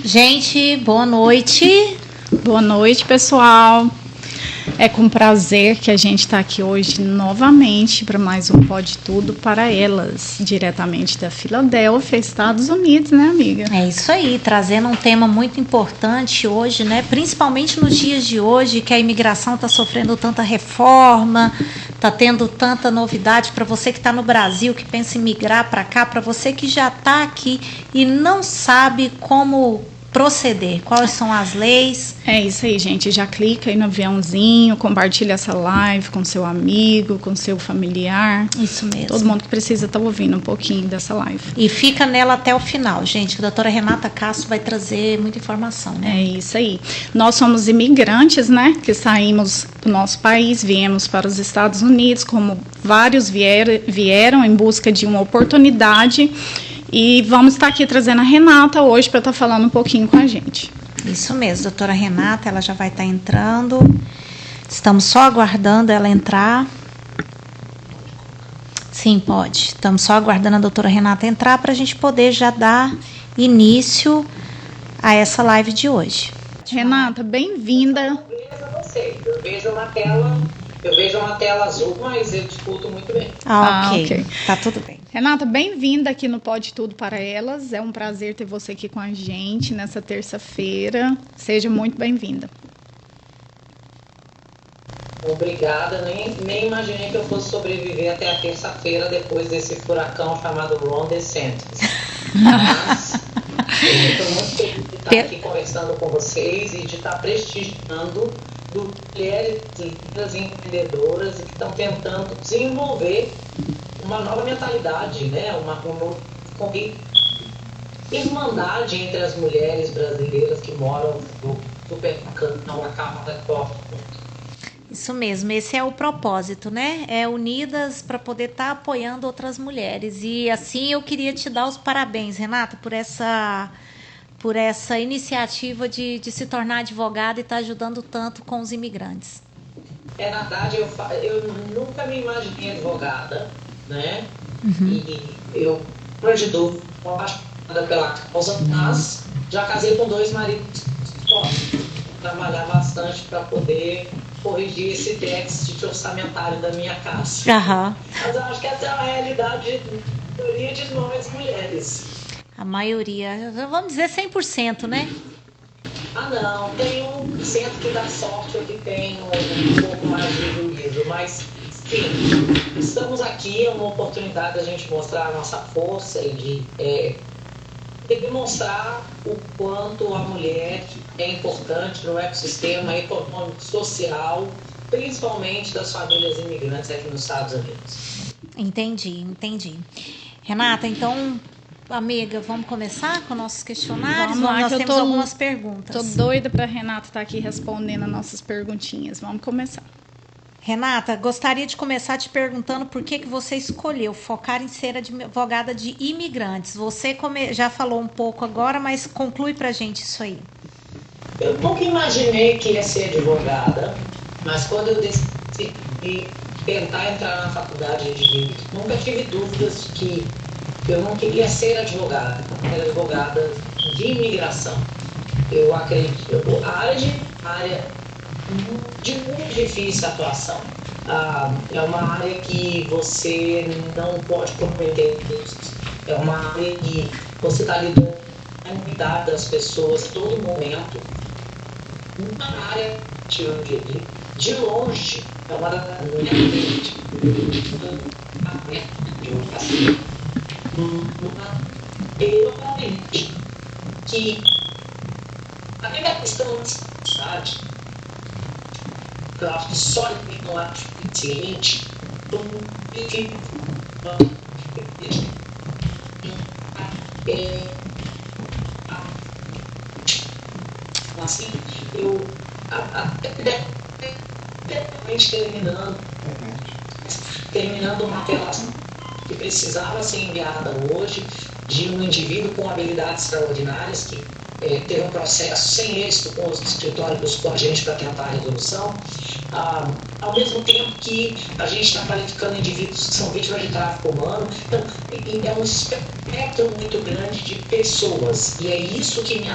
Gente, boa noite. Boa noite, pessoal. É com prazer que a gente está aqui hoje novamente para mais um Pode Tudo para Elas, diretamente da Filadélfia, Estados Unidos, né, amiga? É isso aí, trazendo um tema muito importante hoje, né? Principalmente nos dias de hoje, que a imigração está sofrendo tanta reforma, está tendo tanta novidade para você que está no Brasil, que pensa em migrar para cá, para você que já está aqui e não sabe como proceder, quais são as leis. É isso aí, gente. Já clica aí no aviãozinho, compartilha essa live com seu amigo, com seu familiar. Isso mesmo. Todo mundo que precisa estar ouvindo um pouquinho dessa live. E fica nela até o final, gente, que a doutora Renata Castro vai trazer muita informação, né? É isso aí. Nós somos imigrantes, né, que saímos do nosso país, viemos para os Estados Unidos, como vários vieram em busca de uma oportunidade. E vamos estar aqui trazendo a Renata hoje para estar falando um pouquinho com a gente. Isso mesmo, doutora Renata, ela já vai estar entrando. Estamos só aguardando ela entrar. Sim, pode. Estamos só aguardando a doutora Renata entrar para a gente poder já dar início a essa live de hoje. Renata, bem-vinda. Eu vejo uma tela azul, mas eu escuto muito bem. Ok. Tá tudo bem. Renata, bem-vinda aqui no Pode Tudo para Elas. É um prazer ter você aqui com a gente nessa terça-feira. Seja muito bem-vinda. Obrigada. Nem imaginei que eu fosse sobreviver até a terça-feira depois desse furacão chamado Ron DeSantis. Mas eu estou muito feliz de estar aqui conversando com vocês e de estar prestigiando mulheres lindas empreendedoras e que estão tentando desenvolver uma nova mentalidade, né? uma irmandade entre as mulheres brasileiras que moram no Supermercado na Cama da Costa. Isso mesmo, esse é o propósito, né? É unidas para poder estar apoiando outras mulheres. E assim eu queria te dar os parabéns, Renata, por essa iniciativa de se tornar advogada e estar ajudando tanto com os imigrantes. Na verdade, eu nunca me imaginei advogada, né? Uhum. E eu, de dúvida, apaixonada pela causa, mas já casei com 2 maridos. Trabalhar bastante para poder corrigir esse déficit orçamentário da minha casa. Uhum. Mas eu acho que essa é a realidade da maioria de nós mulheres. A maioria, vamos dizer 100%, né? Não, tem 1% que dá sorte ou que tem um pouco mais de juízo, mas sim, estamos aqui, é uma oportunidade da gente mostrar a nossa força e de demonstrar o quanto a mulher é importante no ecossistema econômico, social, principalmente das famílias imigrantes aqui nos Estados Unidos. Entendi. Renata, então, amiga, vamos começar com nossos questionários? Vamos lá, nós temos algumas perguntas. Tô doida para a Renata estar aqui respondendo as nossas perguntinhas. Vamos começar. Renata, gostaria de começar te perguntando por que você escolheu focar em ser advogada de imigrantes. Você já falou um pouco agora, mas conclui pra gente isso aí. Eu nunca imaginei que ia ser advogada, mas quando eu decidi tentar entrar na faculdade de Direito, nunca tive dúvidas que eu não queria ser advogada, era advogada de imigração. Eu acredito, a área de muito difícil atuação. É uma área que você não pode comprometer riscos. É uma área que você está lidando com a dignidade das pessoas a todo momento. Uma área de longe é uma das que a questão da cidade, eu acho que só não acho suficiente assim, eu terminando uma relação que precisava ser enviada hoje de um indivíduo com habilidades extraordinárias que teve um processo sem êxito com os escritórios com a gente para tentar a resolução, ao mesmo tempo que a gente está qualificando indivíduos que são vítimas de tráfico humano. Então, é um espectro muito grande de pessoas, e é isso que me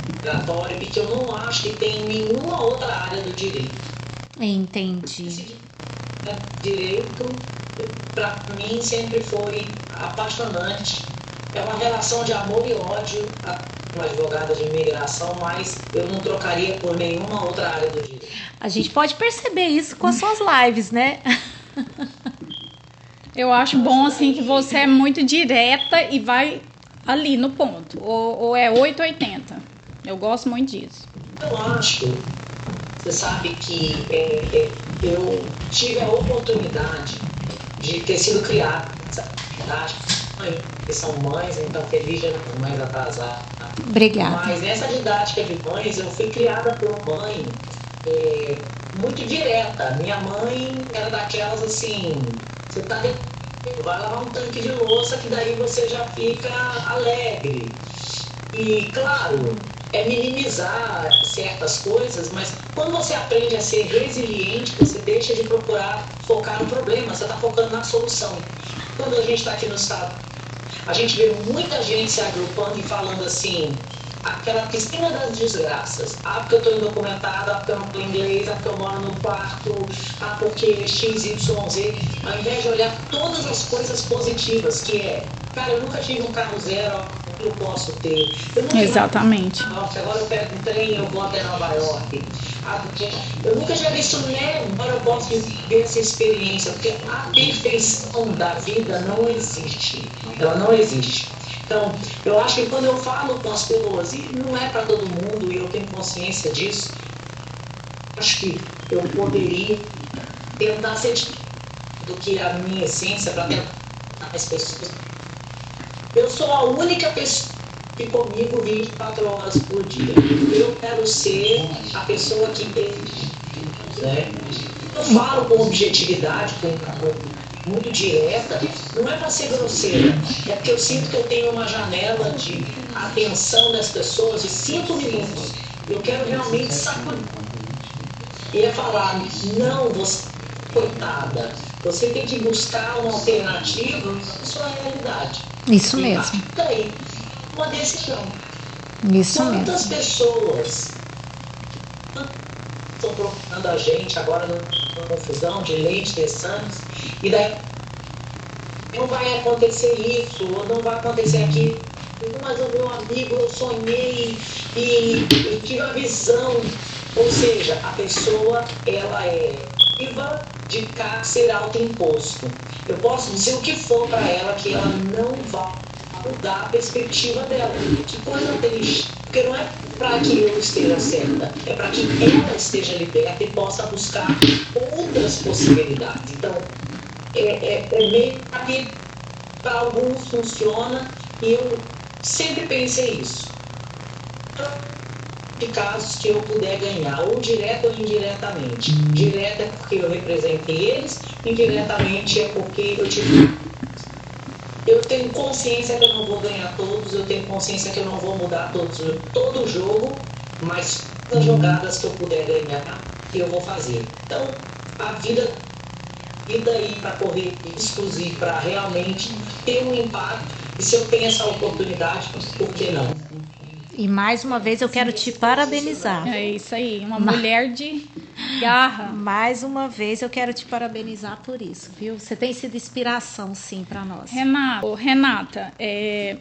migratório e que eu não acho que tem em nenhuma outra área do direito. Entendi. Direito, para mim, sempre foi apaixonante. É uma relação de amor e ódio com advogada de imigração, mas eu não trocaria por nenhuma outra área do direito. A gente pode perceber isso com as suas lives, né? Eu acho bom, assim, que você é muito direta e vai ali no ponto. Ou é 880. Eu gosto muito disso. Eu acho, você sabe que eu tive a oportunidade de ter sido criada, que são mães, então feliz de mães atrasadas. Obrigada. Mas nessa didática de mães, eu fui criada por uma mãe muito direta. Minha mãe era daquelas assim, você tá vai lavar um tanque de louça que daí você já fica alegre. E claro, é minimizar certas coisas, mas quando você aprende a ser resiliente, você deixa de procurar focar no problema, você está focando na solução. Quando a gente está aqui no estado, a gente vê muita gente se agrupando e falando assim, aquela piscina das desgraças. Porque eu estou indocumentada, porque eu não falo inglês, porque eu moro no quarto, porque XYZ, ao invés de olhar todas as coisas positivas, que é, cara, eu nunca tive um carro zero, eu posso ter. Exatamente. Agora eu pego um trem e eu vou até Nova York. Porque eu nunca tinha visto neve, agora eu posso viver essa experiência, porque a perfeição da vida não existe. Ela não existe. Então, eu acho que quando eu falo com as pessoas, e não é para todo mundo, e eu tenho consciência disso, acho que eu poderia tentar ser do que a minha essência para tentar as pessoas. Eu sou a única pessoa que comigo 24 horas por dia. Eu quero ser a pessoa que tem, né? Eu falo com objetividade, muito direta, não é para ser grosseira, é porque eu sinto que eu tenho uma janela de atenção das pessoas de 5 minutos. Eu quero realmente sacudir. E é falar, não, você, coitada, você tem que buscar uma alternativa para a sua realidade. Isso mesmo. Daí, uma decisão. Isso mesmo. Quantas pessoas estão procurando a gente agora numa confusão de leite de sangue, e daí não vai acontecer isso, ou não vai acontecer aquilo. Mas o meu amigo, eu sonhei e eu tive a visão. Ou seja, a pessoa, ela é viva de cárcere autoimposto. Eu posso dizer o que for para ela, que ela não vai mudar a perspectiva dela. Que coisa triste. Porque não é para que eu esteja certa, é para que ela esteja liberta e possa buscar outras possibilidades. Então, meio que para alguns funciona, e eu sempre pensei isso. De casos que eu puder ganhar, ou direto ou indiretamente. Direto é porque eu representei eles, indiretamente é porque eu tenho consciência que eu não vou ganhar todos, eu tenho consciência que eu não vou mudar todo o jogo, mas as jogadas que eu puder ganhar, eu vou fazer. Então, a vida aí para correr riscos e para realmente ter um impacto, e se eu tenho essa oportunidade, por que não? E mais uma vez eu quero te parabenizar. É isso aí, uma mulher de garra. Mais uma vez eu quero te parabenizar por isso, viu? Você tem sido inspiração, sim, para nós. Renata,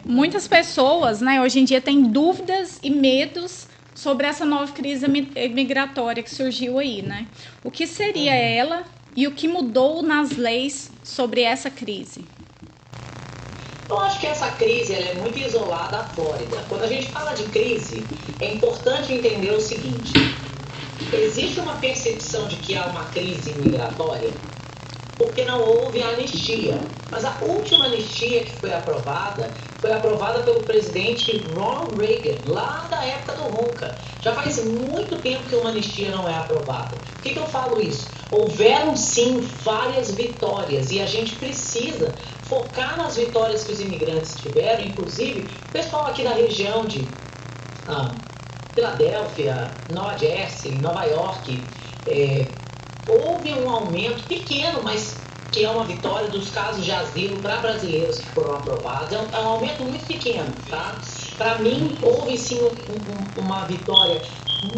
muitas pessoas, né, hoje em dia têm dúvidas e medos sobre essa nova crise migratória que surgiu aí, né? O que seria ela e o que mudou nas leis sobre essa crise? Eu acho que essa crise ela é muito isolada à Flórida. Quando a gente fala de crise, é importante entender o seguinte: existe uma percepção de que há uma crise migratória porque não houve anistia. Mas a última anistia que foi aprovada foi aprovada pelo presidente Ronald Reagan, lá da época do Ronca. Já faz muito tempo que uma anistia não é aprovada. Por que eu falo isso? Houveram sim várias vitórias e a gente precisa focar nas vitórias que os imigrantes tiveram, inclusive o pessoal aqui da região de Filadélfia, Nova Jersey, Nova York, houve um aumento pequeno, mas que é uma vitória dos casos de asilo para brasileiros que foram aprovados. É um aumento muito pequeno, tá? Para mim, houve sim uma vitória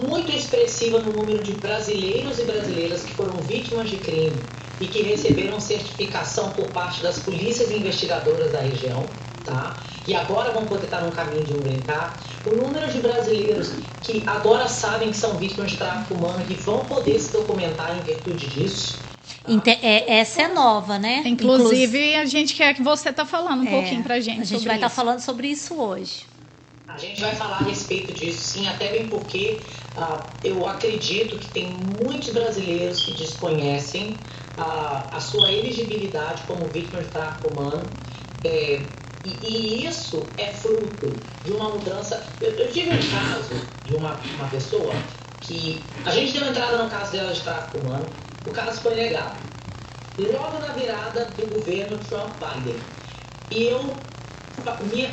muito expressiva no número de brasileiros e brasileiras que foram vítimas de crime e que receberam certificação por parte das polícias investigadoras da região, tá? E agora vão poder estar no caminho de um green card. O número de brasileiros que agora sabem que são vítimas de tráfico humano e vão poder se documentar em virtude disso. Essa é nova, né? Inclusive, a gente quer que você tá falando um pouquinho pra gente. A gente vai estar falando sobre isso hoje. A gente vai falar a respeito disso, sim, até bem porque eu acredito que tem muitos brasileiros que desconhecem a sua elegibilidade como vítima de tráfico humano. E isso é fruto de uma mudança. Eu tive um caso de uma pessoa que a gente deu entrada no caso dela de tráfico humano. O caso foi negado. Logo na virada do governo Trump-Biden. E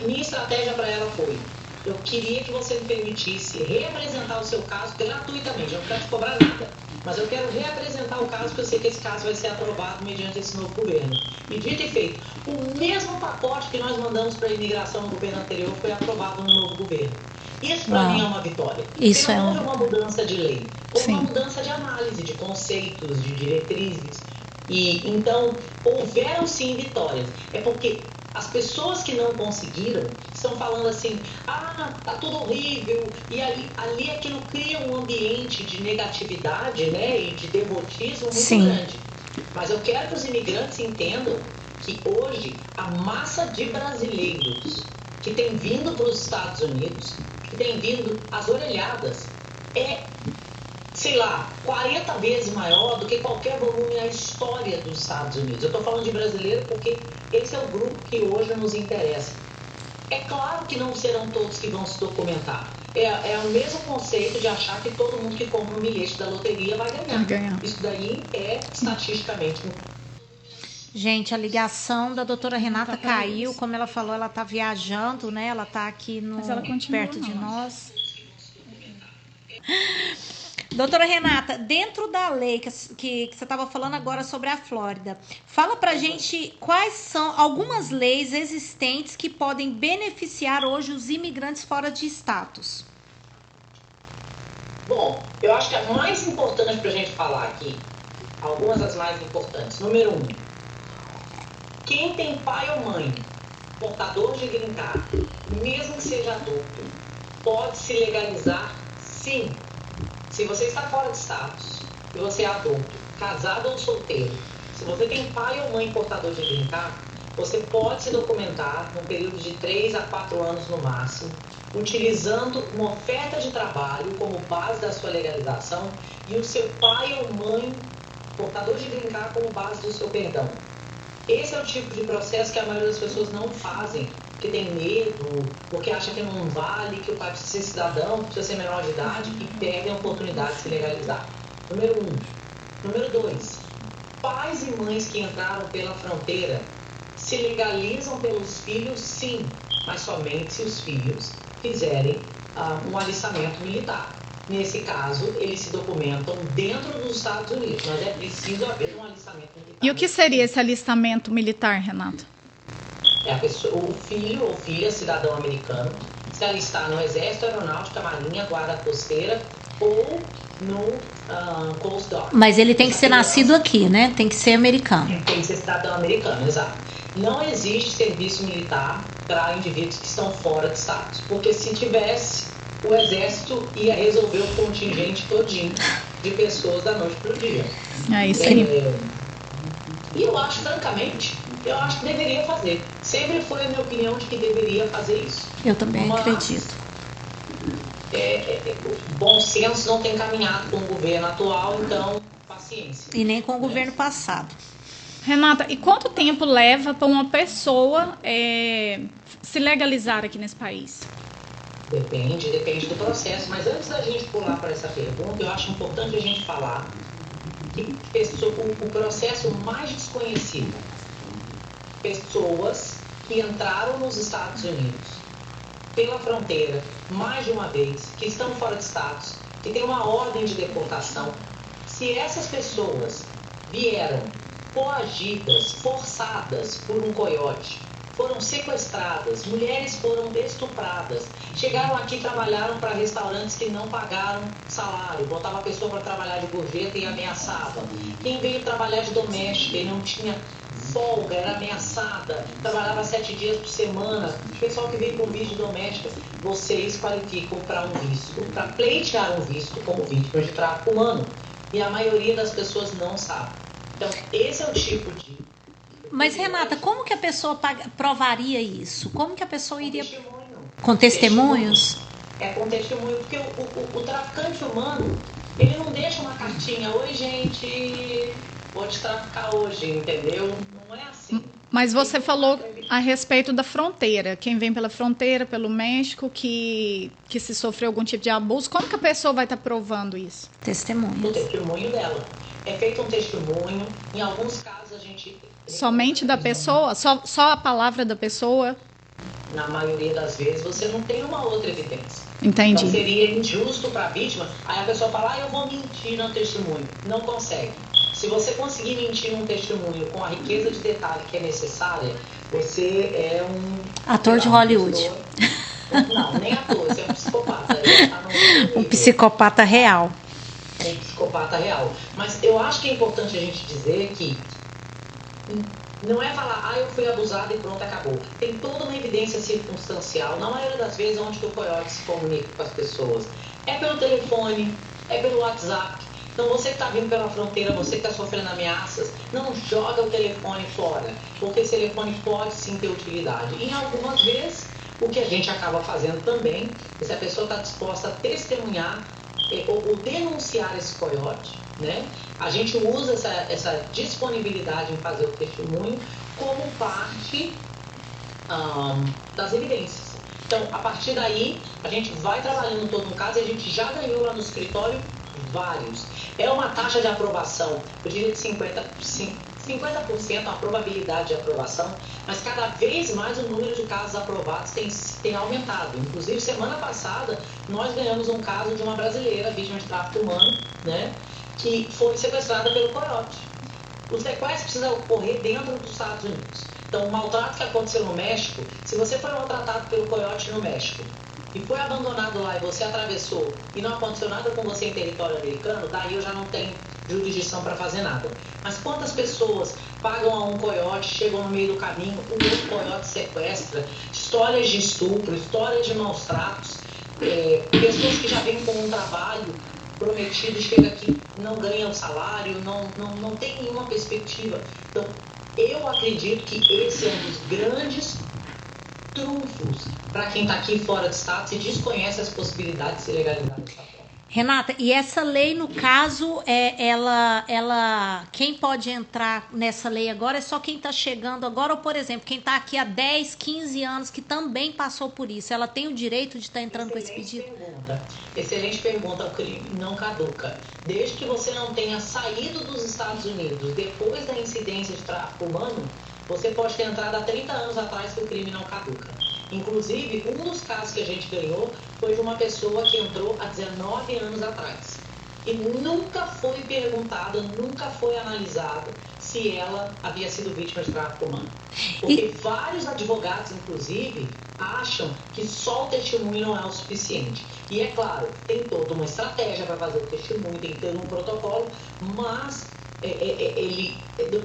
minha estratégia para ela foi: eu queria que você me permitisse reapresentar o seu caso gratuitamente. Eu não quero te cobrar nada, mas eu quero reapresentar o caso, porque eu sei que esse caso vai ser aprovado mediante esse novo governo. E dito e feito, o mesmo pacote que nós mandamos para a imigração no governo anterior foi aprovado no novo governo. Isso para mim é uma vitória. Isso não houve uma mudança de lei, houve Sim. uma mudança de análise, de conceitos, de diretrizes. E então houveram sim vitórias. É porque as pessoas que não conseguiram estão falando assim: tá tudo horrível, e ali aquilo cria um ambiente de negatividade, né, e de derrotismo muito grande. Mas eu quero que os imigrantes entendam que hoje a massa de brasileiros que tem vindo para os Estados Unidos, que tem vindo às orelhadas, é, sei lá, 40 vezes maior do que qualquer volume na história dos Estados Unidos. Eu estou falando de brasileiro porque esse é o grupo que hoje nos interessa. É claro que não serão todos que vão se documentar. É o mesmo conceito de achar que todo mundo que compra um bilhete da loteria vai ganhar. Isso daí é estatisticamente. Gente, a ligação da doutora Renata caiu. Como ela falou, ela está viajando, né? Ela está aqui perto de nós. Doutora Renata, dentro da lei que você estava falando agora sobre a Flórida, fala pra gente quais são algumas leis existentes que podem beneficiar hoje os imigrantes fora de status. Bom, eu acho que a mais importante pra gente falar aqui, algumas das mais importantes. Número 1, quem tem pai ou mãe portador de green card, mesmo que seja adulto, pode se legalizar sim. Se você está fora de status, se você é adulto, casado ou solteiro, se você tem pai ou mãe portador de green card, você pode se documentar num período de 3 a 4 anos no máximo, utilizando uma oferta de trabalho como base da sua legalização e o seu pai ou mãe portador de green card como base do seu perdão. Esse é o tipo de processo que a maioria das pessoas não fazem, que tem medo, porque acha que não vale, que o pai precisa ser cidadão, precisa ser menor de idade e perdem a oportunidade de se legalizar. Número 1. Número 2. Pais e mães que entraram pela fronteira se legalizam pelos filhos, sim, mas somente se os filhos fizerem um alistamento militar. Nesse caso, eles se documentam dentro dos Estados Unidos, mas é preciso haver um alistamento militar. E o que seria esse alistamento militar, Renata? O filho ou filha cidadão americano se alistar no Exército, Aeronáutica, Marinha, Guarda Costeira ou no Coast Guard. Mas ele tem que ser nascido aqui, né? Tem que ser americano. Tem que ser cidadão americano, exato. Não existe serviço militar para indivíduos que estão fora de status, porque se tivesse, o Exército ia resolver o contingente todinho de pessoas da noite para o dia. É isso aí. E eu acho, francamente, que deveria fazer. Sempre foi a minha opinião de que deveria fazer isso. Eu também acredito. O bom senso não tem caminhado com o governo atual, então, paciência. E nem com o governo passado. Renata, e quanto tempo leva para uma pessoa se legalizar aqui nesse país? Depende do processo. Mas antes da gente pular para essa pergunta, eu acho importante a gente falar que o processo mais desconhecido, pessoas que entraram nos Estados Unidos pela fronteira mais de uma vez, que estão fora de status, que tem uma ordem de deportação, se essas pessoas vieram coagidas, forçadas por um coiote, foram sequestradas, mulheres foram estupradas, chegaram aqui e trabalharam para restaurantes que não pagaram salário, botava a pessoa para trabalhar de gorjeta e ameaçava. Quem veio trabalhar de doméstica e não tinha folga, era ameaçada, trabalhava 7 dias por semana. O pessoal que veio com visto de doméstica, vocês qualificam para um visto, para pleitear um visto como vítima de tráfico humano. E a maioria das pessoas não sabe. Então, esse é o tipo de... Mas, Renata, como que a pessoa provaria isso? Como que a pessoa iria... Testemunho. Com testemunhos? É com testemunho, porque o traficante humano, ele não deixa uma cartinha, oi gente, vou te traficar hoje, entendeu? Não é assim. Mas você falou a respeito da fronteira, quem vem pela fronteira, pelo México, que se sofreu algum tipo de abuso, como que a pessoa vai estar provando isso? O Testemunhos. testemunho dela. É feito um testemunho, em alguns casos a gente... Somente da pessoa? Só a palavra da pessoa? Na maioria das vezes você não tem uma outra evidência. Entendi. Então seria injusto para a vítima, aí a pessoa fala, eu vou mentir no testemunho. Não consegue. Se você conseguir mentir num testemunho com a riqueza de detalhe que é necessária, você é um... Ator de Hollywood. Não, nem ator, você é um psicopata. Um psicopata real. Um psicopata real. Mas eu acho que é importante a gente dizer que não é falar, eu fui abusada e pronto, acabou. Tem toda uma evidência circunstancial, na maioria das vezes, onde que o coiote se comunica com as pessoas. É pelo telefone, é pelo WhatsApp. Então, você que está vindo pela fronteira, você que está sofrendo ameaças, não joga o telefone fora, porque esse telefone pode sim ter utilidade. E, algumas vezes, o que a gente acaba fazendo também, se a pessoa está disposta a testemunhar ou denunciar esse coiote, né? A gente usa essa disponibilidade em fazer o testemunho como parte das evidências. Então, a partir daí, a gente vai trabalhando todo um caso e a gente já ganhou lá no escritório vários. É uma taxa de aprovação, eu diria de 50% a probabilidade de aprovação, mas cada vez mais o número de casos aprovados tem aumentado. Inclusive, semana passada, nós ganhamos um caso de uma brasileira vítima de tráfico humano, né, que foi sequestrada pelo coiote. O sequestro precisa ocorrer dentro dos Estados Unidos. Então, o maltrato que aconteceu no México, se você foi maltratado pelo coiote no México e foi abandonado lá e você atravessou e não aconteceu nada com você em território americano, daí eu já não tenho jurisdição para fazer nada. Mas quantas pessoas pagam a um coiote, chegam no meio do caminho, um outro coiote sequestra, histórias de estupro, histórias de maus tratos, pessoas que já vêm com um trabalho prometido, chega aqui, não ganha o salário, não tem nenhuma perspectiva. Então, eu acredito que esse é um dos grandes trunfos para quem está aqui fora de status e desconhece as possibilidades de ilegalidade dessa forma. Renata, e essa lei, no caso, quem pode entrar nessa lei agora é só quem está chegando agora, ou, por exemplo, quem está aqui há 10, 15 anos, que também passou por isso, ela tem o direito de estar entrando com esse pedido? Excelente pergunta, o crime não caduca. Desde que você não tenha saído dos Estados Unidos depois da incidência de tráfico humano, você pode ter entrado há 30 anos atrás que o crime não caduca. Inclusive, um dos casos que a gente ganhou foi de uma pessoa que entrou há 19 anos atrás. E nunca foi perguntado, nunca foi analisado se ela havia sido vítima de tráfico humano. Porque vários advogados, inclusive, acham que só o testemunho não é o suficiente. E é claro, tem toda uma estratégia para fazer o testemunho, tem que ter um protocolo, mas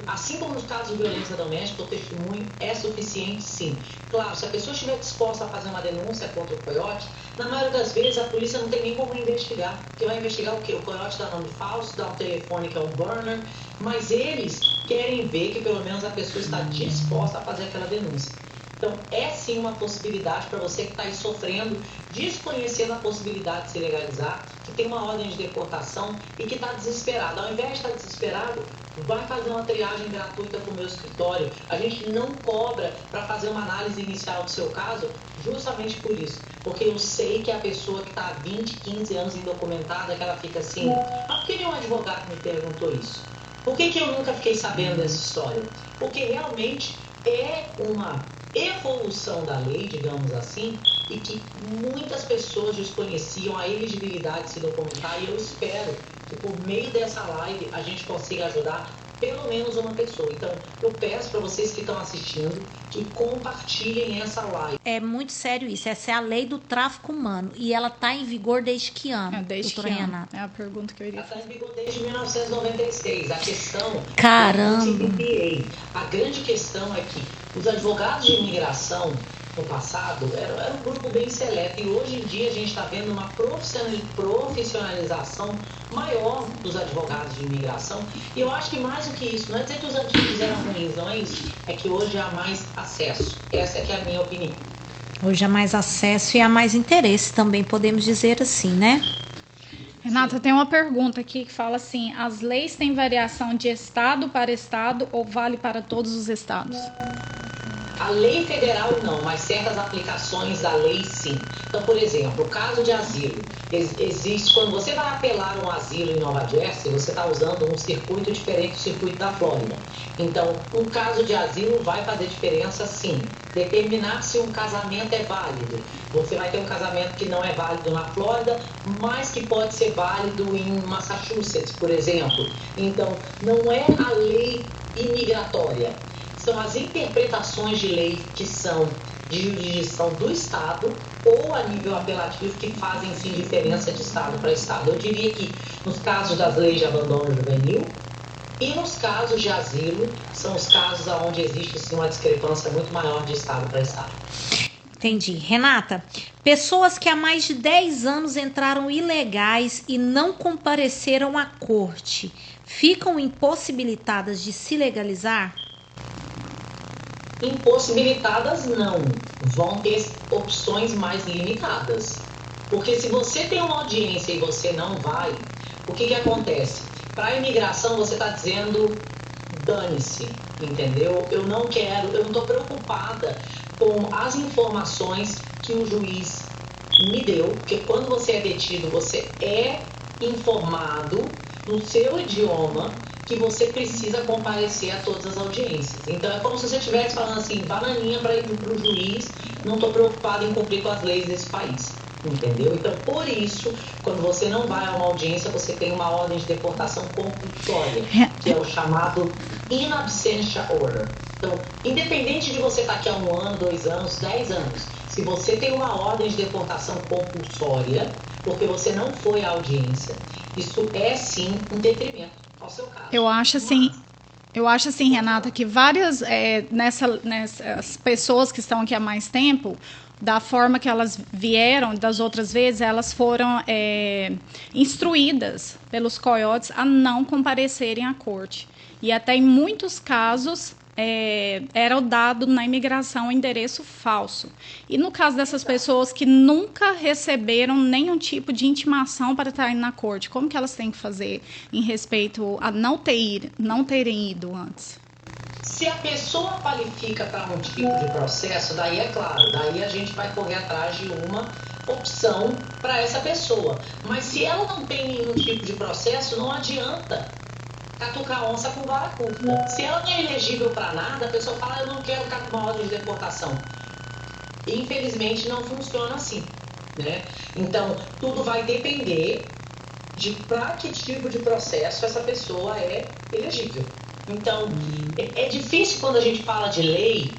assim como nos casos de violência doméstica, o testemunho é suficiente, sim. Claro, se a pessoa estiver disposta a fazer uma denúncia contra o coiote, na maioria das vezes a polícia não tem nem como investigar, porque vai investigar o quê? O coiote dá nome falso, dá um telefone que é um burner, mas eles querem ver que pelo menos a pessoa está disposta a fazer aquela denúncia. Então, é sim uma possibilidade para você que está aí sofrendo, desconhecendo a possibilidade de se legalizar, que tem uma ordem de deportação e que está desesperado. Ao invés de estar desesperado, vai fazer uma triagem gratuita para o meu escritório. A gente não cobra para fazer uma análise inicial do seu caso, justamente por isso. Porque eu sei que a pessoa que está há 20, 15 anos indocumentada, que ela fica assim, por que nenhum advogado me perguntou isso? Por que eu nunca fiquei sabendo dessa história? Porque realmente é uma evolução da lei, digamos assim, e que muitas pessoas desconheciam a elegibilidade de se documentar, e eu espero que por meio dessa live a gente consiga ajudar pelo menos uma pessoa. Então, eu peço para vocês que estão assistindo que compartilhem essa live. É muito sério isso. Essa é a lei do tráfico humano. E ela está em vigor desde que ano, desde doutora que ano? Renata? É a pergunta que eu iria fazer. Ela está em vigor desde 1996. A questão... Caramba! A grande questão é que os advogados de imigração, no passado, era um grupo bem seleto. E hoje em dia a gente está vendo uma profissionalização maior dos advogados de imigração. E eu acho que mais do que isso, não é dizer que os antigos eram ruins, não é isso. É que hoje há mais acesso. Essa é que é a minha opinião. Hoje há mais acesso e há mais interesse também, podemos dizer assim, né? Renata, tem uma pergunta aqui que fala assim: as leis têm variação de estado para estado ou vale para todos os estados? A lei federal não, mas certas aplicações da lei sim. Então, por exemplo, o caso de asilo. Existe, quando você vai apelar um asilo em Nova Jersey, você está usando um circuito diferente do circuito da Flórida. Então, um caso de asilo vai fazer diferença sim. Determinar se um casamento é válido. Você vai ter um casamento que não é válido na Flórida, mas que pode ser válido em Massachusetts, por exemplo. Então, não é a lei imigratória. São as interpretações de lei que são de jurisdição do Estado ou a nível apelativo que fazem sim diferença de Estado para Estado. Eu diria que nos casos das leis de abandono juvenil e nos casos de asilo, são os casos onde existe sim uma discrepância muito maior de Estado para Estado. Entendi. Renata, pessoas que há mais de 10 anos entraram ilegais e não compareceram à corte, ficam impossibilitadas de se legalizar? Impossibilitadas não, vão ter opções mais limitadas. Porque se você tem uma audiência e você não vai, o que acontece? Para a imigração você está dizendo, dane-se, entendeu? Eu não estou preocupada com as informações que o juiz me deu, porque quando você é detido, você é informado no seu idioma que você precisa comparecer a todas as audiências. Então é como se você estivesse falando assim, bananinha para ir para o juiz, não estou preocupado em cumprir com as leis desse país. Entendeu? Então, por isso, quando você não vai a uma audiência, você tem uma ordem de deportação compulsória, que é o chamado in absentia order. Então, independente de você estar aqui há 1 ano, 2 anos, 10 anos, se você tem uma ordem de deportação compulsória, porque você não foi à audiência, isso é sim um detrimento ao seu caso. Eu acho assim, Renata, que várias nessas pessoas que estão aqui há mais tempo, da forma que elas vieram das outras vezes, elas foram instruídas pelos coiotes a não comparecerem à corte. E até em muitos casos era dado na imigração um endereço falso. E no caso dessas pessoas que nunca receberam nenhum tipo de intimação para estarem na corte, como que elas têm que fazer em respeito a não terem ido antes? Se a pessoa qualifica para um tipo de processo, daí é claro, daí a gente vai correr atrás de uma opção para essa pessoa. Mas se ela não tem nenhum tipo de processo, não adianta catucar onça com vara curta. Se ela não é elegível para nada, a pessoa fala, eu não quero ficar com uma ordem de deportação. Infelizmente não funciona assim, né? Então, tudo vai depender de para que tipo de processo essa pessoa é elegível. Então, é difícil quando a gente fala de lei,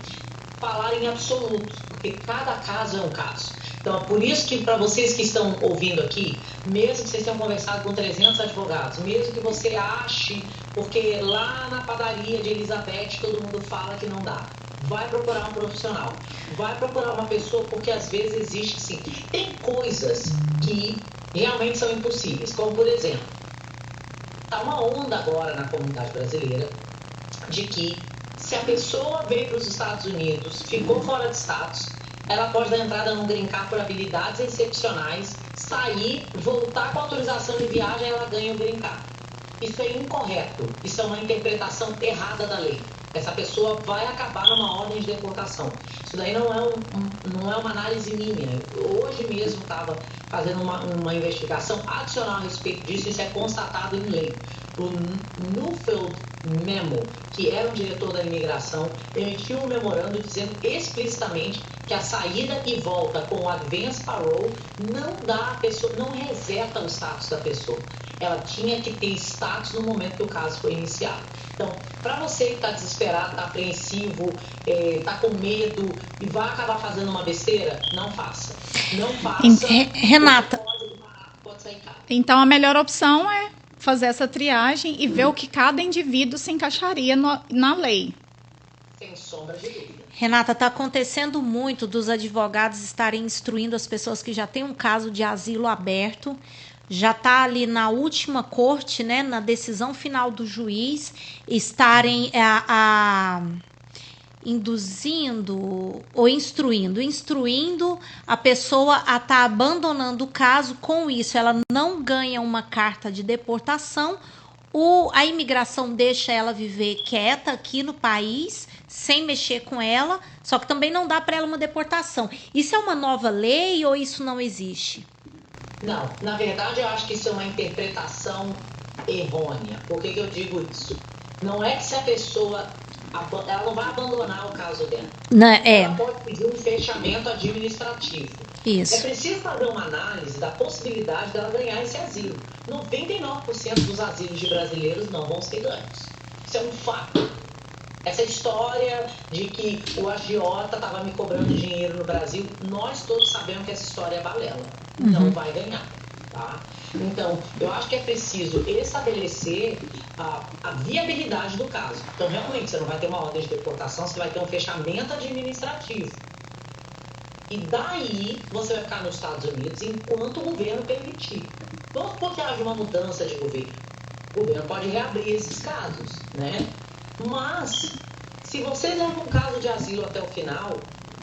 falar em absoluto, porque cada caso é um caso. Então, é por isso que para vocês que estão ouvindo aqui, mesmo que vocês tenham conversado com 300 advogados, mesmo que você ache, porque lá na padaria de Elizabeth todo mundo fala que não dá, vai procurar um profissional, vai procurar uma pessoa, porque às vezes existe sim. Tem coisas que realmente são impossíveis, como por exemplo, está uma onda agora na comunidade brasileira de que Se a pessoa veio para os Estados Unidos, ficou fora de status, ela pode dar entrada no green card por habilidades excepcionais, sair, voltar com autorização de viagem, ela ganha o green card. Isso é incorreto, isso é uma interpretação errada da lei. Essa pessoa vai acabar numa ordem de deportação. Isso daí não é uma análise minha. Eu hoje mesmo estava fazendo uma investigação adicional a respeito disso, isso é constatado em lei. O Neufeld Memo, que era um diretor da imigração, emitiu um memorando dizendo explicitamente que a saída e volta com o advance parole não dá a pessoa, não reseta o status da pessoa. Ela tinha que ter status no momento que o caso foi iniciado. Então, para você que está desesperado, está apreensivo, está com medo e vai acabar fazendo uma besteira, não faça. Não faça. Renata. Pode sair caro. Então, a melhor opção é fazer essa triagem e ver o que cada indivíduo se encaixaria na lei. Sem sombra de dúvida. Renata, está acontecendo muito dos advogados estarem instruindo as pessoas que já têm um caso de asilo aberto, já está ali na última corte, né, na decisão final do juiz, estarem induzindo ou instruindo a pessoa a estar abandonando o caso. Com isso, ela não ganha uma carta de deportação, a imigração deixa ela viver quieta aqui no país, sem mexer com ela, só que também não dá para ela uma deportação. Isso é uma nova lei ou isso não existe? Não, na verdade eu acho que isso é uma interpretação errônea. Por que eu digo isso? Não é que se a pessoa, ela não vai abandonar o caso dela. Ela pode pedir um fechamento administrativo. Isso. É preciso fazer uma análise da possibilidade dela ganhar esse asilo. 99% dos asilos de brasileiros não vão ser ganhos. Isso é um fato. Essa história de que o agiota estava me cobrando dinheiro no Brasil, nós todos sabemos que essa história é balela. Não vai ganhar, tá? Então, eu acho que é preciso estabelecer a viabilidade do caso. Então, realmente, você não vai ter uma ordem de deportação, você vai ter um fechamento administrativo. E daí, você vai ficar nos Estados Unidos enquanto o governo permitir. Vamos supor que haja uma mudança de governo. O governo pode reabrir esses casos, né? Mas, se você leva um caso de asilo até o final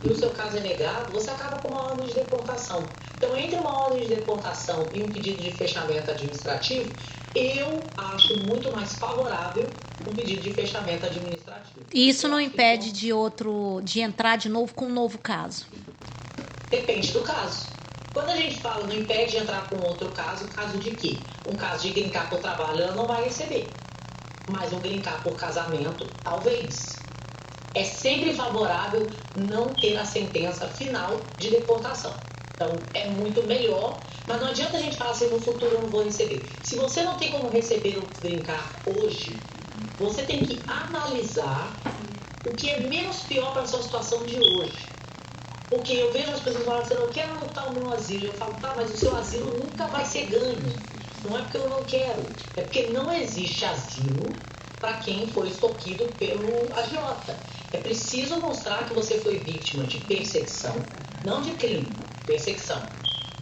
e o seu caso é negado, você acaba com uma ordem de deportação. Então, entre uma ordem de deportação e um pedido de fechamento administrativo, eu acho muito mais favorável um pedido de fechamento administrativo. E isso não impede de entrar de novo com um novo caso? Depende do caso. Quando a gente fala não impede de entrar com outro caso de quê? Um caso de green card por trabalho, ela não vai receber. Mas um green card por casamento, talvez. É sempre favorável não ter a sentença final de deportação. Então, é muito melhor, mas não adianta a gente falar assim, no futuro eu não vou receber. Se você não tem como receber o green card hoje, você tem que analisar o que é menos pior para a sua situação de hoje. Porque eu vejo as pessoas falando assim, eu quero lutar o meu asilo. Eu falo, tá, mas o seu asilo nunca vai ser ganho. Não é porque eu não quero, é porque não existe asilo para quem foi extorquido pelo agiota. É preciso mostrar que você foi vítima de perseguição, não de crime, perseguição,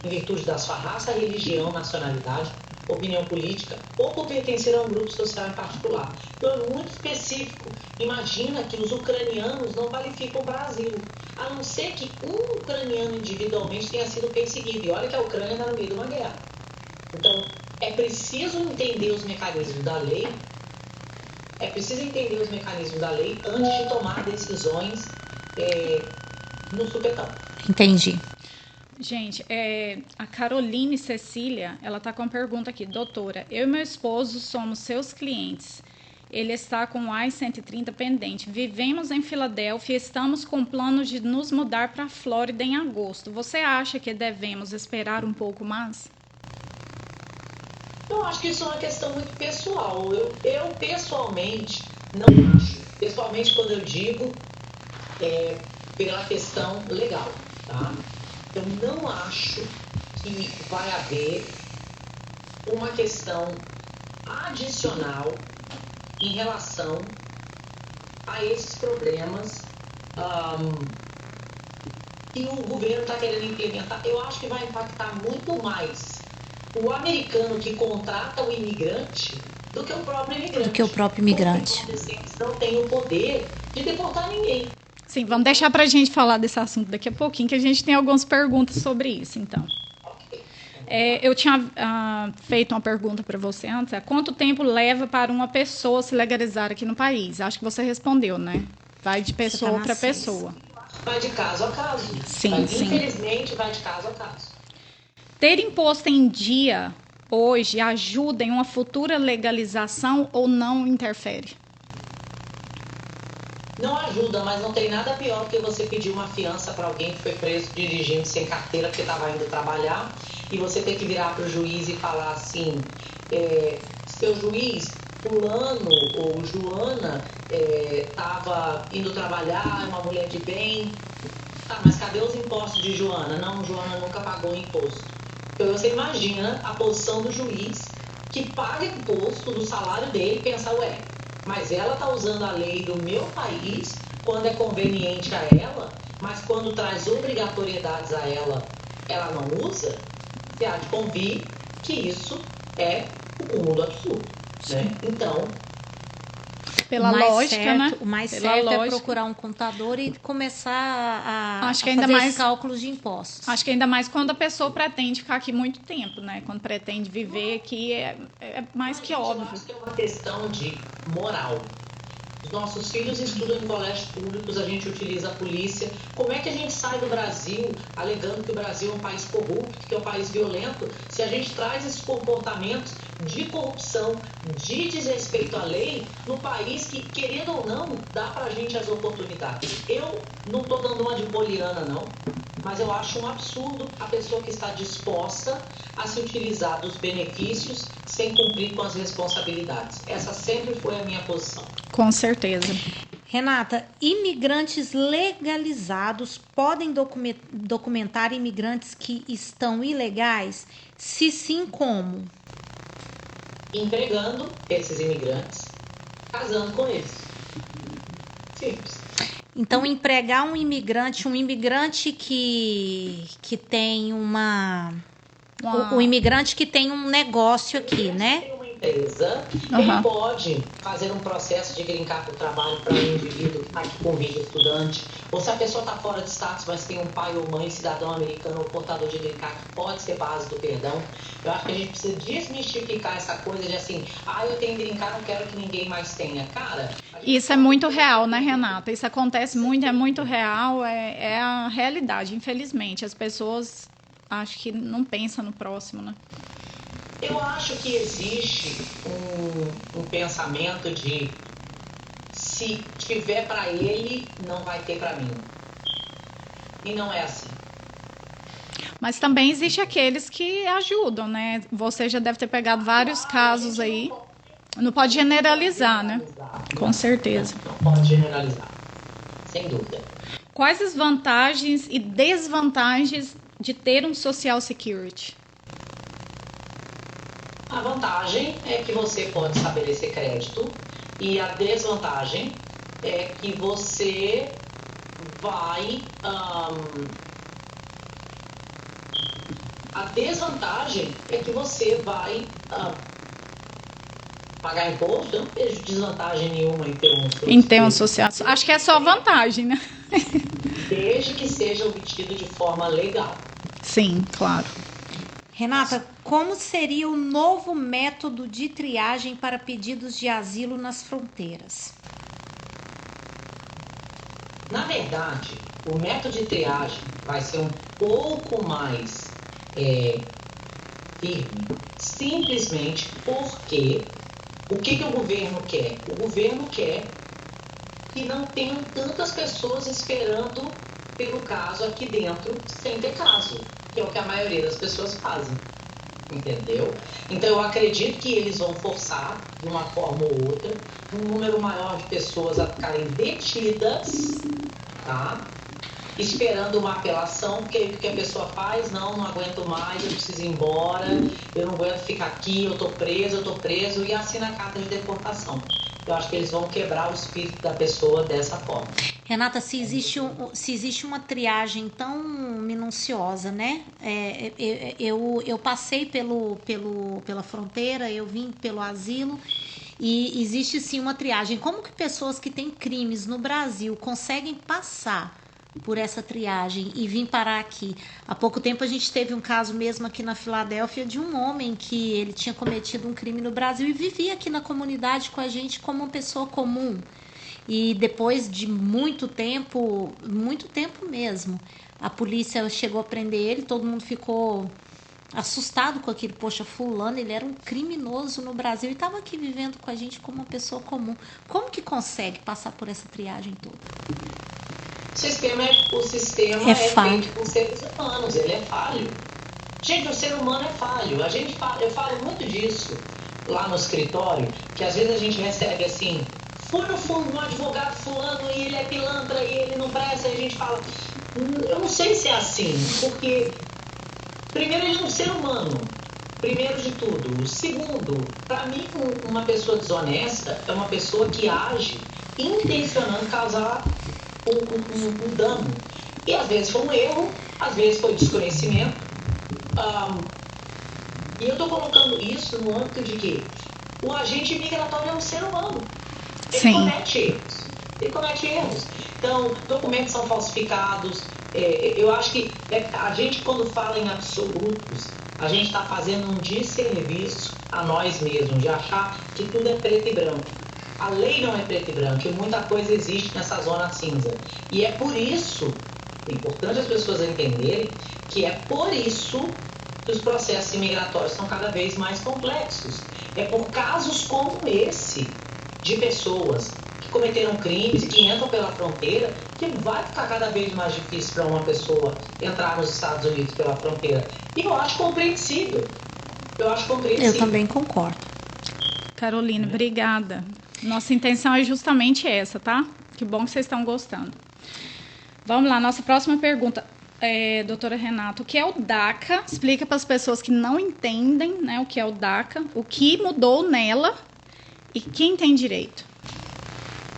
em virtude da sua raça, religião, nacionalidade, opinião política ou por pertencer a um grupo social em particular. Então é muito específico. Imagina que os ucranianos não qualificam para asilo, a não ser que um ucraniano individualmente tenha sido perseguido. E olha que a Ucrânia está no meio de uma guerra. Então, é preciso entender os mecanismos da lei, antes de tomar decisões no supetão. Entendi. Gente, a Caroline Cecília, ela está com uma pergunta aqui. Doutora, eu e meu esposo somos seus clientes. Ele está com o I-130 pendente. Vivemos em Filadélfia e estamos com planos de nos mudar para a Flórida em agosto. Você acha que devemos esperar um pouco mais? Eu acho que isso é uma questão muito pessoal. Eu pessoalmente não acho. Pessoalmente, quando eu digo, pela questão legal, tá? Eu não acho que vai haver uma questão adicional em relação a esses problemas que o governo está querendo implementar. Eu acho que vai impactar muito mais o americano que contrata o imigrante do que o próprio imigrante. Do que o próprio imigrante. Porque os adolescentes não têm o poder de deportar ninguém. Sim, vamos deixar para a gente falar desse assunto daqui a pouquinho, que a gente tem algumas perguntas sobre isso, então. Eu tinha feito uma pergunta para você antes. Quanto tempo leva para uma pessoa se legalizar aqui no país? Acho que você respondeu, né? Vai de pessoa para pessoa. Vai de caso a caso. Sim, sim. Infelizmente, vai de caso a caso. Ter imposto em dia hoje ajuda em uma futura legalização ou não interfere? Não ajuda, mas não tem nada pior do que você pedir uma fiança para alguém que foi preso dirigindo sem carteira porque estava indo trabalhar e você ter que virar para o juiz e falar assim, seu juiz, fulano ou Joana estava indo trabalhar, é uma mulher de bem. Tá, mas cadê os impostos de Joana? Não, Joana nunca pagou imposto. Então você imagina a posição do juiz que paga imposto do salário dele e pensa, mas ela está usando a lei do meu país quando é conveniente a ela, mas quando traz obrigatoriedades a ela, ela não usa? Você há de convir que isso é um mundo absurdo, né? Então, pela lógica, certo, né? O mais Pela certo lógica. é procurar um contador e começar a Acho que fazer ainda mais os cálculos de impostos. Acho que ainda mais quando a pessoa pretende ficar aqui muito tempo, né? Quando pretende viver aqui, é mais que óbvio. Eu acho que é uma questão de moral. Os nossos filhos estudam em colégios públicos, a gente utiliza a polícia. Como é que a gente sai do Brasil alegando que o Brasil é um país corrupto, que é um país violento, se a gente traz esses comportamentos de corrupção, de desrespeito à lei, no país que, querendo ou não, dá pra gente as oportunidades? Eu não tô dando uma de poliana, não, mas eu acho um absurdo a pessoa que está disposta a se utilizar dos benefícios sem cumprir com as responsabilidades. Essa sempre foi a minha posição. Com certeza. Renata, imigrantes legalizados podem documentar imigrantes que estão ilegais? Se sim, como? Empregando esses imigrantes, casando com eles. Simples. Então, empregar um imigrante que tem o imigrante que tem um negócio aqui, né? Tem uma empresa, ele pode fazer um processo de green card por trabalho para um indivíduo que está aqui com vídeo estudante, ou se a pessoa está fora de status, mas tem um pai ou mãe, cidadão americano ou portador de green card, pode ser base do perdão. Eu acho que a gente precisa desmistificar essa coisa de assim, eu tenho green card, não quero que ninguém mais tenha. Cara, isso é muito real, né, Renata? Isso acontece muito, é muito real, é a realidade, infelizmente. As pessoas acho que não pensam no próximo, né? Eu acho que existe um pensamento de se tiver para ele, não vai ter para mim. E não é assim. Mas também existe aqueles que ajudam, né? Você já deve ter pegado vários casos aí. Não pode generalizar, né? Com certeza. Não pode generalizar, sem dúvida. Quais as vantagens e desvantagens de ter um Social Security? A vantagem é que você pode estabelecer crédito e a desvantagem é que você vai... A desvantagem é que você vai pagar imposto. Eu não vejo desvantagem nenhuma em ter um social. Em ter um social. Acho que é só vantagem, né? Desde que seja obtido de forma legal. Sim, claro. Renata, como seria o novo método de triagem para pedidos de asilo nas fronteiras? Na verdade, o método de triagem vai ser um pouco mais firme, simplesmente porque o que o governo quer? O governo quer que não tenham tantas pessoas esperando pelo caso aqui dentro sem ter caso, que é o que a maioria das pessoas fazem, entendeu? Então eu acredito que eles vão forçar, de uma forma ou outra, um número maior de pessoas a ficarem detidas, tá? Esperando uma apelação, porque a pessoa faz, não aguento mais, eu preciso ir embora, eu não aguento ficar aqui, eu tô preso, e assina a carta de deportação. eu acho que eles vão quebrar o espírito da pessoa dessa forma. Renata, se existe uma triagem tão minuciosa, né? Eu passei pela fronteira, eu vim pelo asilo e existe sim uma triagem. Como que pessoas que têm crimes no Brasil conseguem passar por essa triagem e vir parar aqui? Há pouco tempo a gente teve um caso mesmo aqui na Filadélfia de um homem que ele tinha cometido um crime no Brasil e vivia aqui na comunidade com a gente como uma pessoa comum. E depois de muito tempo mesmo, a polícia chegou a prender ele, todo mundo ficou assustado com aquilo. Poxa, fulano, ele era um criminoso no Brasil e estava aqui vivendo com a gente como uma pessoa comum. Como que consegue passar por essa triagem toda? O sistema é feito por seres humanos, ele é falho. Gente, o ser humano é falho. Eu falo muito disso lá no escritório, que às vezes a gente recebe assim, fui no advogado fulano e ele é pilantra e ele não presta, e a gente fala, eu não sei se é assim, porque primeiro ele é um ser humano, primeiro de tudo. Segundo, para mim uma pessoa desonesta é uma pessoa que age intencionando causar um dano. E às vezes foi um erro, às vezes foi desconhecimento. E eu estou colocando isso no âmbito de que o agente migratório é um ser humano. Ele comete erros. Então, documentos são falsificados. Eu acho que a gente, quando fala em absolutos, a gente está fazendo um desserviço a nós mesmos, de achar que tudo é preto e branco. A lei não é preto e branco, e muita coisa existe nessa zona cinza. E é por isso, é importante as pessoas entenderem, que é por isso que os processos imigratórios são cada vez mais complexos. É por casos como esse, de pessoas que cometeram crimes e que entram pela fronteira, que vai ficar cada vez mais difícil para uma pessoa entrar nos Estados Unidos pela fronteira. E eu acho compreensível. Eu também concordo. Carolina, obrigada. Nossa intenção é justamente essa, tá? Que bom que vocês estão gostando. Vamos lá, nossa próxima pergunta. Doutora Renata, o que é o DACA? Explica para as pessoas que não entendem, né, o que é o DACA, o que mudou nela e quem tem direito.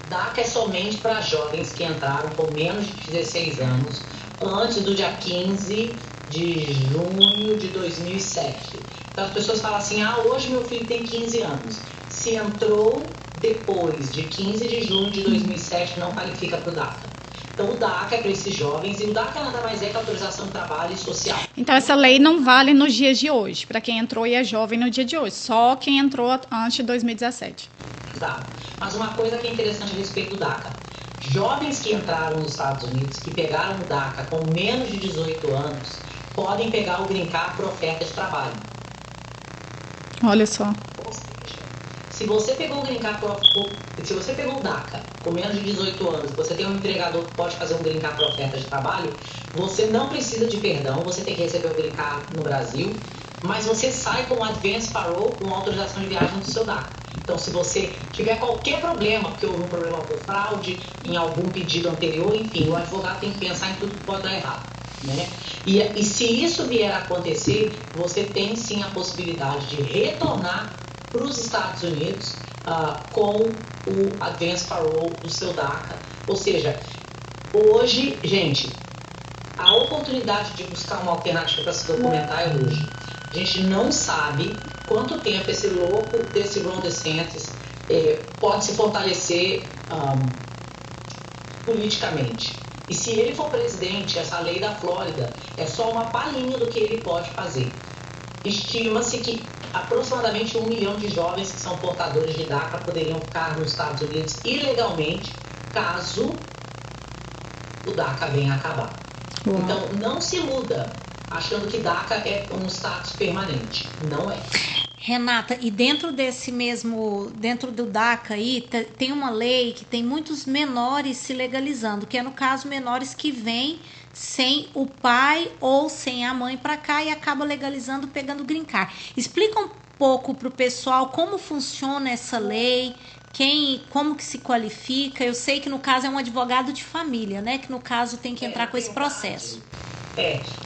DACA é somente para jovens que entraram com menos de 16 anos antes do dia 15 de junho de 2007. Então as pessoas falam assim, hoje meu filho tem 15 anos. Se entrou depois de 15 de junho de 2007, não qualifica para o DACA. Então o DACA é para esses jovens, e o DACA nada mais é que a autorização de trabalho social. Então essa lei não vale nos dias de hoje, para quem entrou e é jovem no dia de hoje, só quem entrou antes de 2017. Tá. Mas uma coisa que é interessante a respeito do DACA. Jovens que entraram nos Estados Unidos, que pegaram o DACA com menos de 18 anos, podem pegar o Green Card por oferta de trabalho. Olha só. Ou seja, se você pegou o Green Card se você pegou o DACA com menos de 18 anos, você tem um empregador que pode fazer um Green Card por oferta de trabalho, você não precisa de perdão, você tem que receber o Green Card no Brasil, mas você sai com o Advance Parole, com autorização de viagem do seu DACA. Então, se você tiver qualquer problema, porque houve um problema por fraude, em algum pedido anterior, enfim, o advogado tem que pensar em tudo que pode dar errado, né? E se isso vier a acontecer, você tem sim a possibilidade de retornar para os Estados Unidos com o Advance Parole do seu DACA. Ou seja, hoje, gente, a oportunidade de buscar uma alternativa para se documentar é hoje. A gente não sabe quanto tempo esse louco desse Ron DeSantis pode se fortalecer politicamente. E se ele for presidente, essa lei da Flórida é só uma palhinha do que ele pode fazer. Estima-se que aproximadamente 1 milhão de jovens que são portadores de DACA poderiam ficar nos Estados Unidos ilegalmente, caso o DACA venha a acabar. Então, não se iluda achando que DACA é um status permanente. Não é. Renata, e dentro do DACA aí, tem uma lei que tem muitos menores se legalizando, que é, no caso, menores que vêm sem o pai ou sem a mãe para cá e acaba legalizando, pegando green card. Explica um pouco para o pessoal como funciona essa lei, como que se qualifica. Eu sei que no caso é um advogado de família, né? Que no caso tem que entrar com esse processo.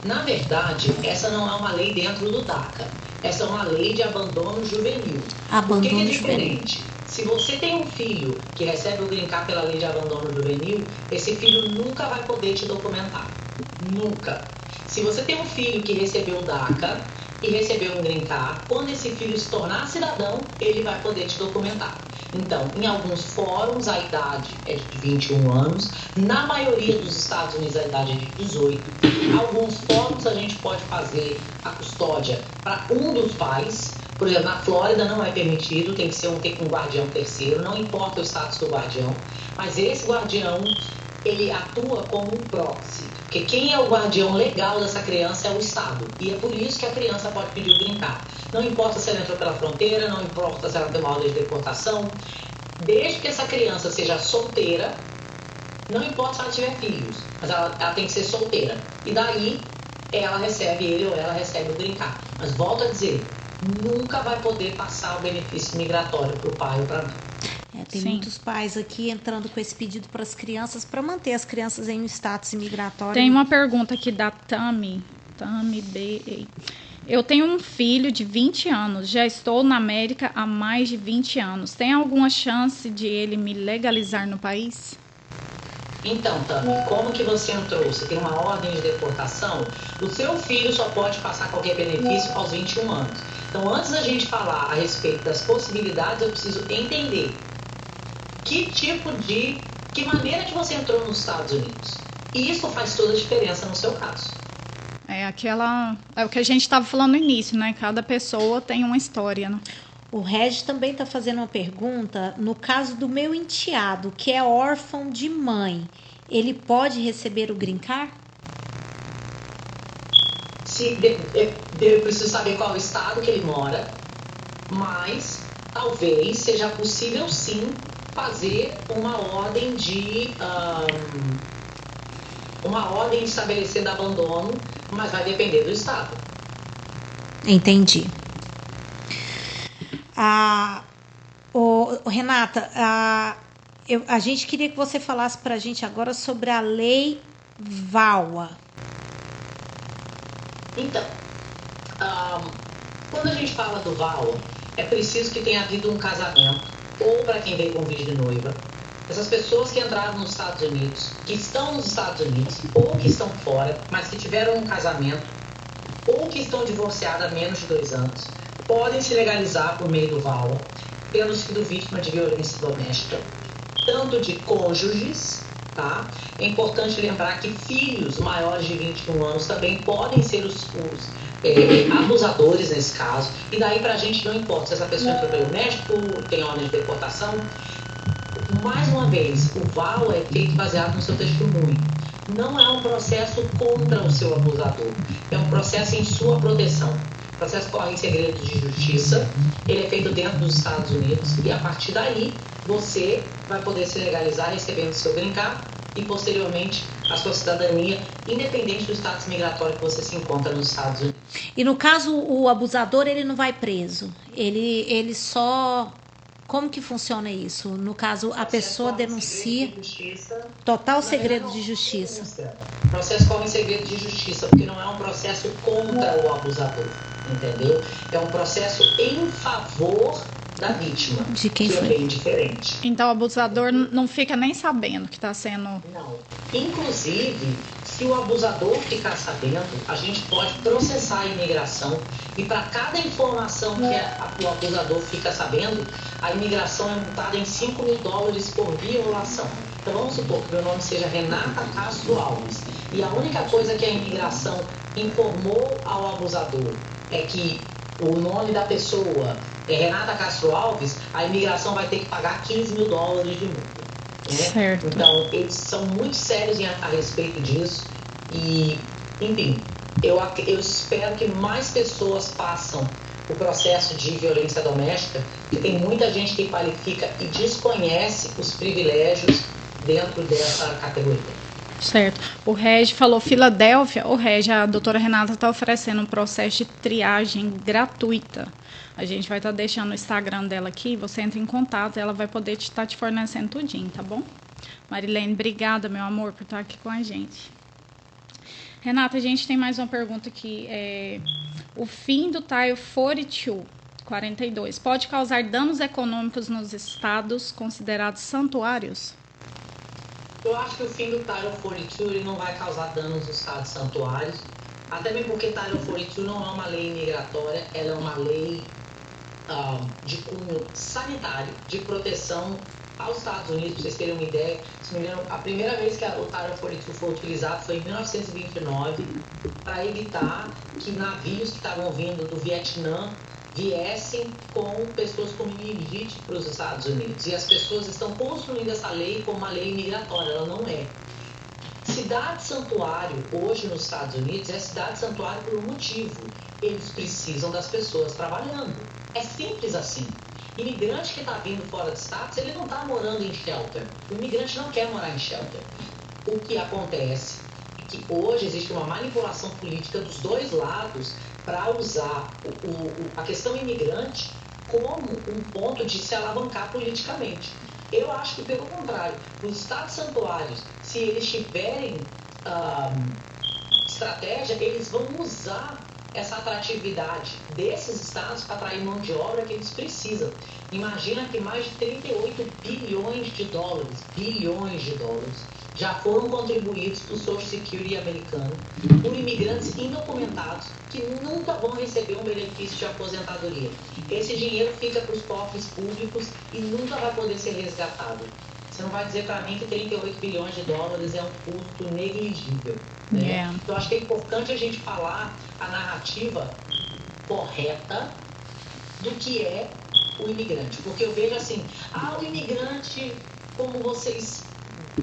Na verdade, essa não é uma lei dentro do DACA. Essa é uma lei de abandono juvenil. Por que é diferente? Se você tem um filho que recebe o green card pela lei de abandono juvenil, esse filho nunca vai poder te documentar. Nunca. Se você tem um filho que recebeu o DACA e recebeu um green card, quando esse filho se tornar cidadão, ele vai poder te documentar. Então, em alguns fóruns, a idade é de 21 anos. Na maioria dos Estados Unidos, a idade é de 18. Alguns fóruns, a gente pode fazer a custódia para um dos pais. Por exemplo, na Flórida não é permitido, tem que ser um guardião terceiro, não importa o status do guardião. Mas esse guardião, ele atua como um proxy. Porque quem é o guardião legal dessa criança é o Estado. E é por isso que a criança pode pedir o green card. Não importa se ela entrou pela fronteira, não importa se ela tem uma ordem de deportação. Desde que essa criança seja solteira, não importa se ela tiver filhos, mas ela tem que ser solteira. E daí, ele ou ela recebe o green card. Mas volto a dizer, nunca vai poder passar o benefício migratório para o pai ou para a mãe. Tem muitos pais aqui entrando com esse pedido para as crianças, para manter as crianças em um status migratório. Tem uma pergunta aqui da Tami B. Eu tenho um filho de 20 anos, já estou na América há mais de 20 anos. Tem alguma chance de ele me legalizar no país? Então, Tami, como que você entrou? Você tem uma ordem de deportação? O seu filho só pode passar qualquer benefício aos 21 anos. Então, antes da gente falar a respeito das possibilidades, eu preciso entender que maneira que você entrou nos Estados Unidos. E isso faz toda a diferença no seu caso. É o que a gente estava falando no início, né? Cada pessoa tem uma história, né? O Regi também está fazendo uma pergunta. No caso do meu enteado, que é órfão de mãe, ele pode receber o green card? Eu preciso saber qual é o estado que ele mora, mas talvez seja possível sim fazer uma ordem de estabelecer de abandono, mas vai depender do estado. Entendi. Renata, a gente queria que você falasse para a gente agora sobre a lei VAWA. Então, quando a gente fala do VAWA, é preciso que tenha havido um casamento, ou para quem veio com vídeo de noiva. Essas pessoas que entraram nos Estados Unidos, que estão nos Estados Unidos, ou que estão fora, mas que tiveram um casamento, ou que estão divorciadas há menos de 2 anos, podem se legalizar por meio do VAWA, tendo sido vítima de violência doméstica, tanto de cônjuges, tá? É importante lembrar que filhos maiores de 21 anos também podem ser os abusadores nesse caso, e daí pra gente não importa se essa pessoa entrou pelo México, tem ordem de deportação. Mais uma vez, o VAWA é feito baseado no seu testemunho. Não é um processo contra o seu abusador, é um processo em sua proteção. O processo corre em segredo de justiça, ele é feito dentro dos Estados Unidos e a partir daí você vai poder se legalizar recebendo seu green card e posteriormente a sua cidadania, independente do status migratório que você se encontra nos Estados Unidos. E no caso, o abusador, ele não vai preso, ele só... Como que funciona isso? No caso, a pessoa denuncia... Total segredo de justiça. O processo corre em segredo de justiça, porque não é um processo contra o abusador, entendeu? É um processo em favor da vítima, de quem que foi. É bem diferente. Então, o abusador não fica nem sabendo que está sendo... Não. Inclusive, se o abusador ficar sabendo, a gente pode processar a imigração e para cada informação que o abusador fica sabendo, a imigração é multada em $5 mil por violação. Então vamos supor que meu nome seja Renata Castro Alves e a única coisa que a imigração informou ao abusador é que o nome da pessoa é Renata Castro Alves, a imigração vai ter que pagar $15 mil de multa. Né? Certo. Então, eles são muito sérios a respeito disso e, enfim, eu espero que mais pessoas façam o processo de violência doméstica, porque tem muita gente que qualifica e desconhece os privilégios dentro dessa categoria. Certo. O Regi falou Filadélfia. O Regi, a doutora Renata está oferecendo um processo de triagem gratuita. A gente vai estar deixando o Instagram dela aqui, você entra em contato, ela vai poder estar te fornecendo tudinho, tá bom? Marilene, obrigada, meu amor, por estar aqui com a gente. Renata, a gente tem mais uma pergunta aqui. O fim do Title 42 42. Pode causar danos econômicos nos estados considerados santuários? Eu acho que o fim do Title 42 ele não vai causar danos nos estados santuários, até mesmo porque Title 42 não é uma lei migratória, ela é uma lei de cunho sanitário, de proteção aos Estados Unidos. Para vocês terem uma ideia, a primeira vez que o Title 42 foi utilizado foi em 1929 para evitar que navios que estavam vindo do Vietnã viessem com pessoas com meningite para os Estados Unidos. E as pessoas estão construindo essa lei como uma lei migratória, ela não é. Cidade santuário, hoje nos Estados Unidos, é cidade santuário por um motivo. Eles precisam das pessoas trabalhando. É simples assim. Imigrante que está vindo fora dos Estados, ele não está morando em shelter. O imigrante não quer morar em shelter. O que acontece é que hoje existe uma manipulação política dos dois lados para usar a questão imigrante como um ponto de se alavancar politicamente. Eu acho que, pelo contrário, os estados santuários, se eles tiverem estratégia, eles vão usar essa atratividade desses estados para atrair mão de obra que eles precisam. Imagina que mais de 38 bilhões de dólares, já foram contribuídos para o Social Security americano por imigrantes indocumentados que nunca vão receber um benefício de aposentadoria. Esse dinheiro fica para os cofres públicos e nunca vai poder ser resgatado. Você não vai dizer para mim que 38 bilhões de dólares é um custo negligível. Né? Yeah. Então, acho que é importante a gente falar a narrativa correta do que é o imigrante. Porque eu vejo assim, o imigrante, como vocês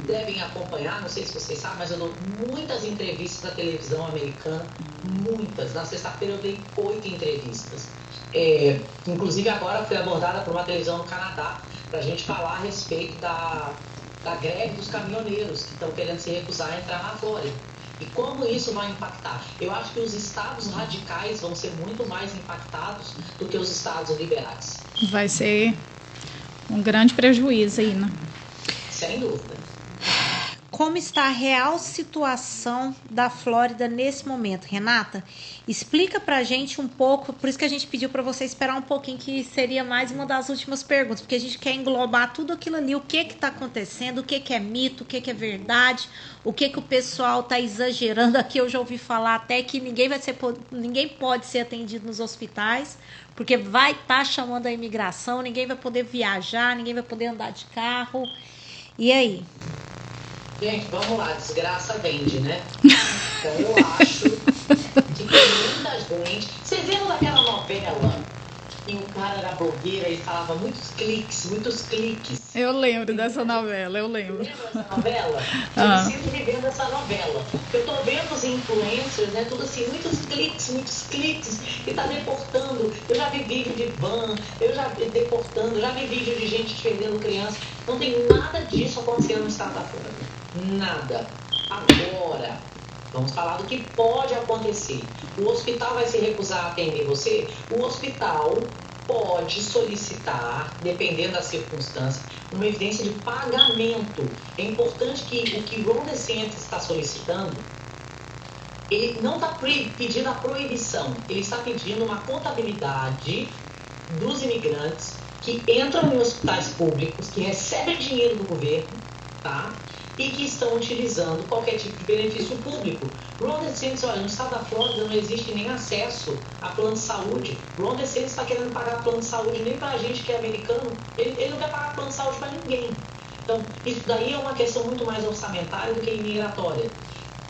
devem acompanhar, não sei se vocês sabem, mas eu dou muitas entrevistas na televisão americana, muitas. Na sexta-feira eu dei 8 entrevistas. Inclusive agora fui abordada por uma televisão no Canadá para a gente falar a respeito da greve dos caminhoneiros que estão querendo se recusar a entrar na Flórida. E como isso vai impactar? Eu acho que os estados radicais vão ser muito mais impactados do que os estados liberais. Vai ser um grande prejuízo aí, né? Sem dúvida. Como está a real situação da Flórida nesse momento, Renata? Explica pra gente um pouco, por isso que a gente pediu para você esperar um pouquinho, que seria mais uma das últimas perguntas, porque a gente quer englobar tudo aquilo ali, o que está acontecendo, o que é mito, o que é verdade, o que o pessoal está exagerando. Aqui eu já ouvi falar até que ninguém pode ser atendido nos hospitais, porque vai estar chamando a imigração, ninguém vai poder viajar, ninguém vai poder andar de carro. E aí? Gente, vamos lá, desgraça vende, né? Então eu acho que tem muita gente. Vocês lembram daquela novela em o cara era blogueira e falava muitos cliques. Eu lembro dessa novela, eu lembro. Lembra dessa novela? Eu me sinto revendo essa novela. Eu tô vendo os influencers, né? Tudo assim, muitos cliques, e tá deportando. Eu já vi vídeo de van, eu já vi deportando, já vi vídeo de gente vendendo criança. Não tem nada disso acontecendo no estado da Flórida. Nada. Agora, vamos falar do que pode acontecer. O hospital vai se recusar a atender você? O hospital pode solicitar, dependendo da circunstância, uma evidência de pagamento. É importante que o que Ron DeSantis está solicitando, ele não está pedindo a proibição, ele está pedindo uma contabilidade dos imigrantes que entram em hospitais públicos, que recebem dinheiro do governo, tá? E que estão utilizando qualquer tipo de benefício público. Ron DeSantis, olha, no estado da Flórida não existe nem acesso a plano de saúde. Ron DeSantis está querendo pagar plano de saúde nem para a gente que é americano, ele não quer pagar plano de saúde para ninguém. Então, isso daí é uma questão muito mais orçamentária do que imigratória.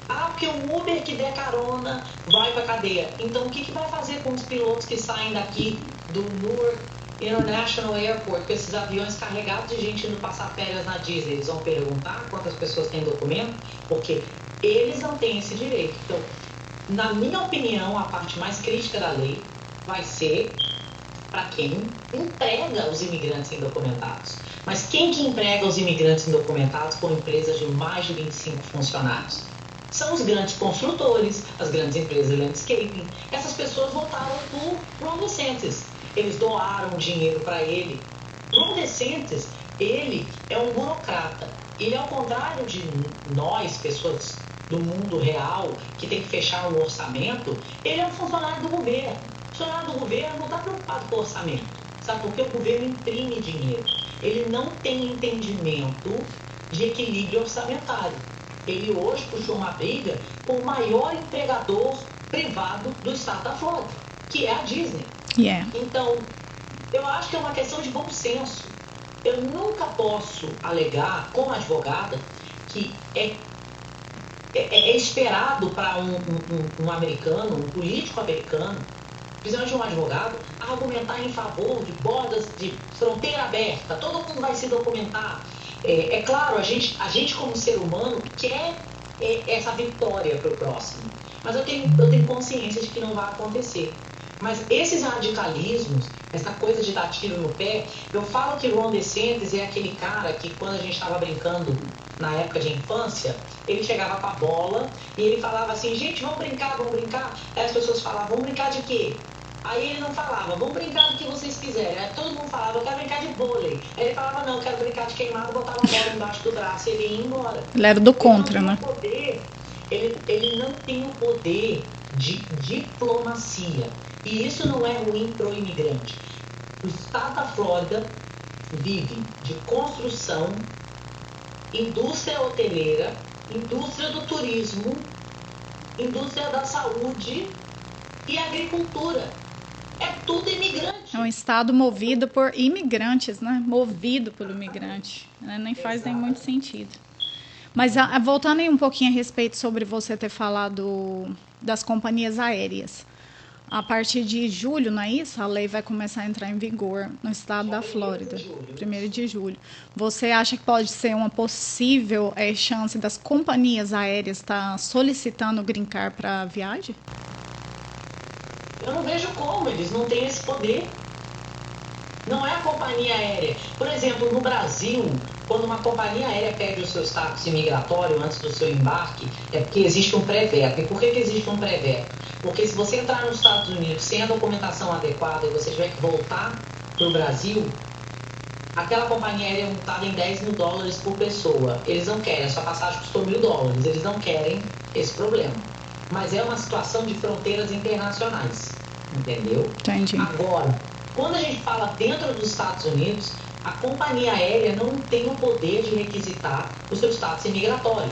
Porque o Uber que der carona vai para cadeia. Então, o que vai fazer com os pilotos que saem daqui do Newark International Airport, com esses aviões carregados de gente indo passar férias na Disney? Eles vão perguntar quantas pessoas têm documento? Porque eles não têm esse direito. Então, na minha opinião, a parte mais crítica da lei vai ser para quem emprega os imigrantes indocumentados. Mas quem que emprega os imigrantes indocumentados com empresas de mais de 25 funcionários? São os grandes construtores, as grandes empresas de landscaping. Essas pessoas votaram por Ron DeSantis. Eles doaram dinheiro para ele. Ron DeSantis, ele é um burocrata. Ele, ao contrário de nós, pessoas do mundo real, que tem que fechar um orçamento, ele é um funcionário do governo. funcionário do governo não está preocupado com o orçamento. Sabe por quê? O governo imprime dinheiro. Ele não tem entendimento de equilíbrio orçamentário. Ele hoje puxou uma briga com o maior empregador privado do estado da Flórida, que é a Disney. Yeah. Então, eu acho que é uma questão de bom senso. Eu nunca posso alegar, como advogada, que é esperado para um americano, um político americano, principalmente um advogado, argumentar em favor de bordas de fronteira aberta. Todo mundo vai se documentar. É claro, a gente como ser humano quer essa vitória para o próximo. Mas eu tenho consciência de que não vai acontecer. Mas esses radicalismos, essa coisa de dar tiro no pé, eu falo que Ron DeSantis é aquele cara que, quando a gente estava brincando na época de infância, ele chegava com a bola e ele falava assim, gente, vamos brincar, vamos brincar. Aí as pessoas falavam, vamos brincar de quê? Aí ele não falava, vamos brincar do que vocês quiserem. Aí todo mundo falava, eu quero brincar de vôlei. Aí ele falava, não, eu quero brincar de queimado, botava a bola embaixo do braço e ele ia embora. Ele era do contra, né? Ele não tem o poder de diplomacia. E isso não é ruim para o imigrante. O estado da Flórida vive de construção, indústria hoteleira, indústria do turismo, indústria da saúde e agricultura. É tudo imigrante. É um estado movido por imigrantes, né? Movido pelo imigrante. Né? Nem faz nem muito sentido. Mas voltando aí um pouquinho a respeito sobre você ter falado das companhias aéreas. A partir de julho, não é isso? A lei vai começar a entrar em vigor no estado da Flórida. 1º de julho. Você acha que pode ser uma possível chance das companhias aéreas estar solicitando o green card para viagem? Eu não vejo como, eles não têm esse poder. Não é a companhia aérea. Por exemplo, no Brasil, quando uma companhia aérea pede o seu status imigratório antes do seu embarque, é porque existe um pré-veto. E por que existe um pré-veto? Porque se você entrar nos Estados Unidos sem a documentação adequada e você tiver que voltar para o Brasil, aquela companhia aérea é multada em $10 mil por pessoa. Eles não querem, a sua passagem custou $1.000. Eles não querem esse problema. Mas é uma situação de fronteiras internacionais. Entendeu? Entendi. Agora, quando a gente fala dentro dos Estados Unidos, a companhia aérea não tem o poder de requisitar o seu status imigratório.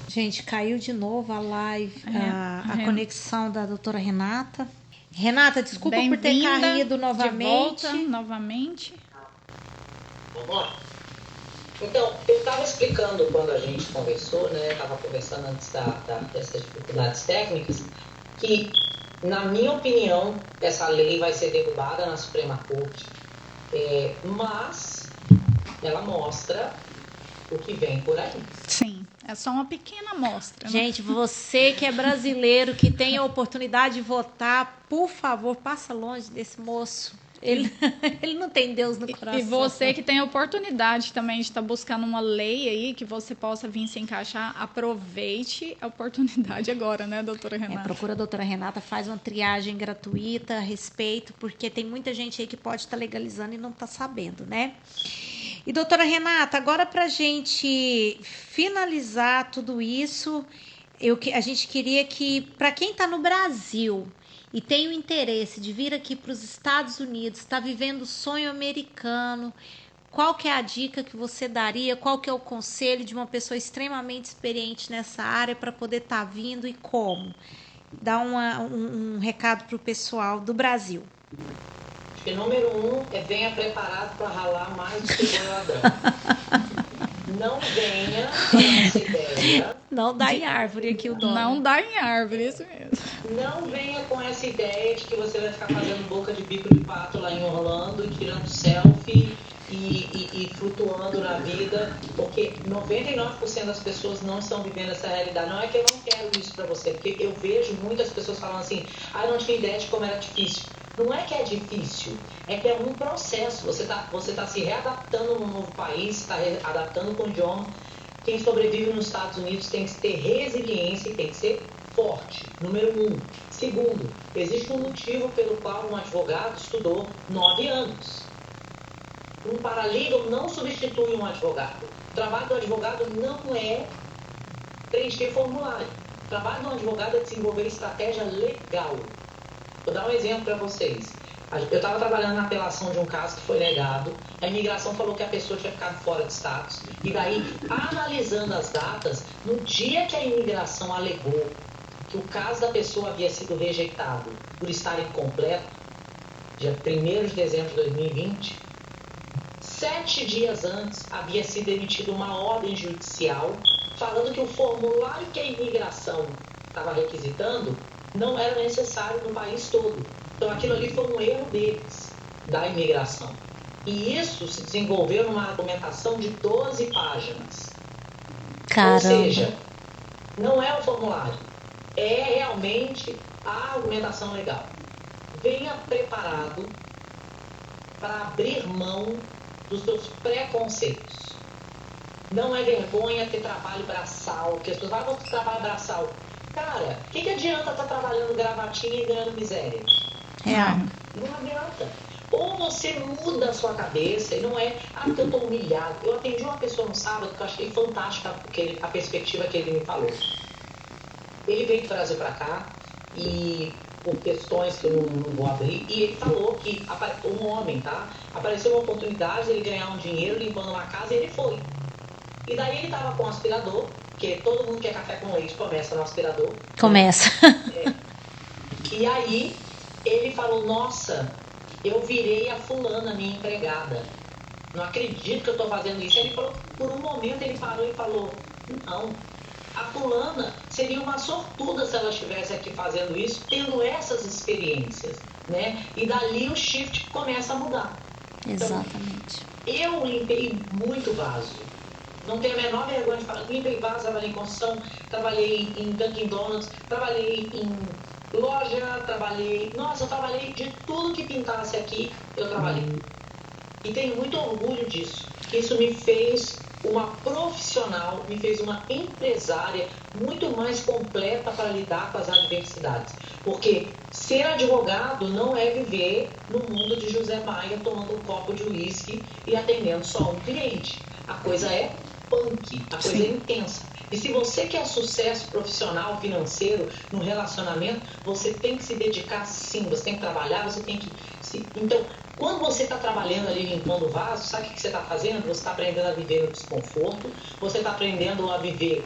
Gente, caiu de novo a live, a conexão da doutora Renata. Renata, desculpa por ter caído novamente. De volta, novamente. Vamos lá. Então, eu estava explicando quando a gente conversou, né? Estava conversando antes dessas dificuldades técnicas, que, na minha opinião, essa lei vai ser derrubada na Suprema Corte, mas ela mostra o que vem por aí. Sim, é só uma pequena amostra. Gente, você que é brasileiro, que tem a oportunidade de votar, por favor, passa longe desse moço. Ele não tem Deus no coração. E você que tem a oportunidade também de estar buscando uma lei aí que você possa vir se encaixar, aproveite a oportunidade agora, né, doutora Renata? Procura a doutora Renata, faz uma triagem gratuita a respeito, porque tem muita gente aí que pode estar legalizando e não está sabendo, né? E, doutora Renata, agora para a gente finalizar tudo isso, a gente queria que, para quem está no Brasil e tem o interesse de vir aqui para os Estados Unidos, está vivendo o sonho americano, qual que é a dica que você daria, qual que é o conselho de uma pessoa extremamente experiente nessa área para poder estar vindo e como? Dá um recado para o pessoal do Brasil. Acho que número 1 é venha preparado para ralar mais do que o ladrão. Não venha com essa ideia. Não dá em árvore aqui o nome. Não dá em árvore, isso mesmo. Não venha com essa ideia de que você vai ficar fazendo boca de bico de pato lá em Orlando, tirando selfie e flutuando na vida, porque 99% das pessoas não estão vivendo essa realidade. Não é que eu não quero isso para você, porque eu vejo muitas pessoas falando assim, eu não tinha ideia de como era difícil. Não é que é difícil, é que é um processo. Você tá se readaptando num novo país, está adaptando com o idioma. Quem sobrevive nos Estados Unidos tem que ter resiliência e tem que ser forte, número 1. Segundo, existe um motivo pelo qual um advogado estudou 9 anos. Um paralegal não substitui um advogado. O trabalho do advogado não é preencher formulário. O trabalho do advogado é desenvolver estratégia legal. O Vou dar um exemplo para vocês. Eu estava trabalhando na apelação de um caso que foi negado, a imigração falou que a pessoa tinha ficado fora de status, e daí, analisando as datas, no dia que a imigração alegou que o caso da pessoa havia sido rejeitado por estar incompleto, dia 1º de dezembro de 2020, 7 dias antes havia sido emitida uma ordem judicial falando que o formulário que a imigração estava requisitando não era necessário no país todo. Então aquilo ali foi um erro deles, da imigração. E isso se desenvolveu numa argumentação de 12 páginas. Caramba. Ou seja, não é o formulário, é realmente a argumentação legal. Venha preparado para abrir mão dos seus preconceitos. Não é vergonha ter trabalho braçal, porque as pessoas falam que trabalho braçal. Cara, o que adianta estar trabalhando gravatinha e ganhando miséria? Não adianta. Ou você muda a sua cabeça e não é, porque eu estou humilhado. Eu atendi uma pessoa no sábado que eu achei fantástica a perspectiva que ele me falou. Ele veio do Brasil para cá e por questões que eu não vou abrir, e ele falou que um homem, tá? Apareceu uma oportunidade de ele ganhar um dinheiro limpando uma casa e ele foi. E daí ele tava com um aspirador, porque todo mundo que é café com leite começa no aspirador. Começa. Né? E aí ele falou, nossa, eu virei a fulana, minha empregada. Não acredito que eu tô fazendo isso. Ele falou, por um momento ele parou e falou, não, a fulana seria uma sortuda se ela estivesse aqui fazendo isso, tendo essas experiências, né? E dali o shift começa a mudar. Exatamente. Então, eu limpei muito vaso. Não tenho a menor vergonha de falar. Limpei vaso, trabalhei em construção, trabalhei em Dunkin' Donuts, trabalhei em loja, eu trabalhei de tudo que pintasse aqui, eu trabalhei. E tenho muito orgulho disso. Isso me fez uma profissional, me fez uma empresária muito mais completa para lidar com as adversidades. Porque ser advogado não é viver no mundo de José Maia tomando um copo de uísque e atendendo só um cliente. A coisa é punk, a coisa é intensa. E se você quer sucesso profissional, financeiro, no relacionamento, você tem que se dedicar sim, você tem que trabalhar, você tem que... Então, quando você está trabalhando ali limpando o vaso, sabe o que você está fazendo? Você está aprendendo a viver no desconforto, você está aprendendo a viver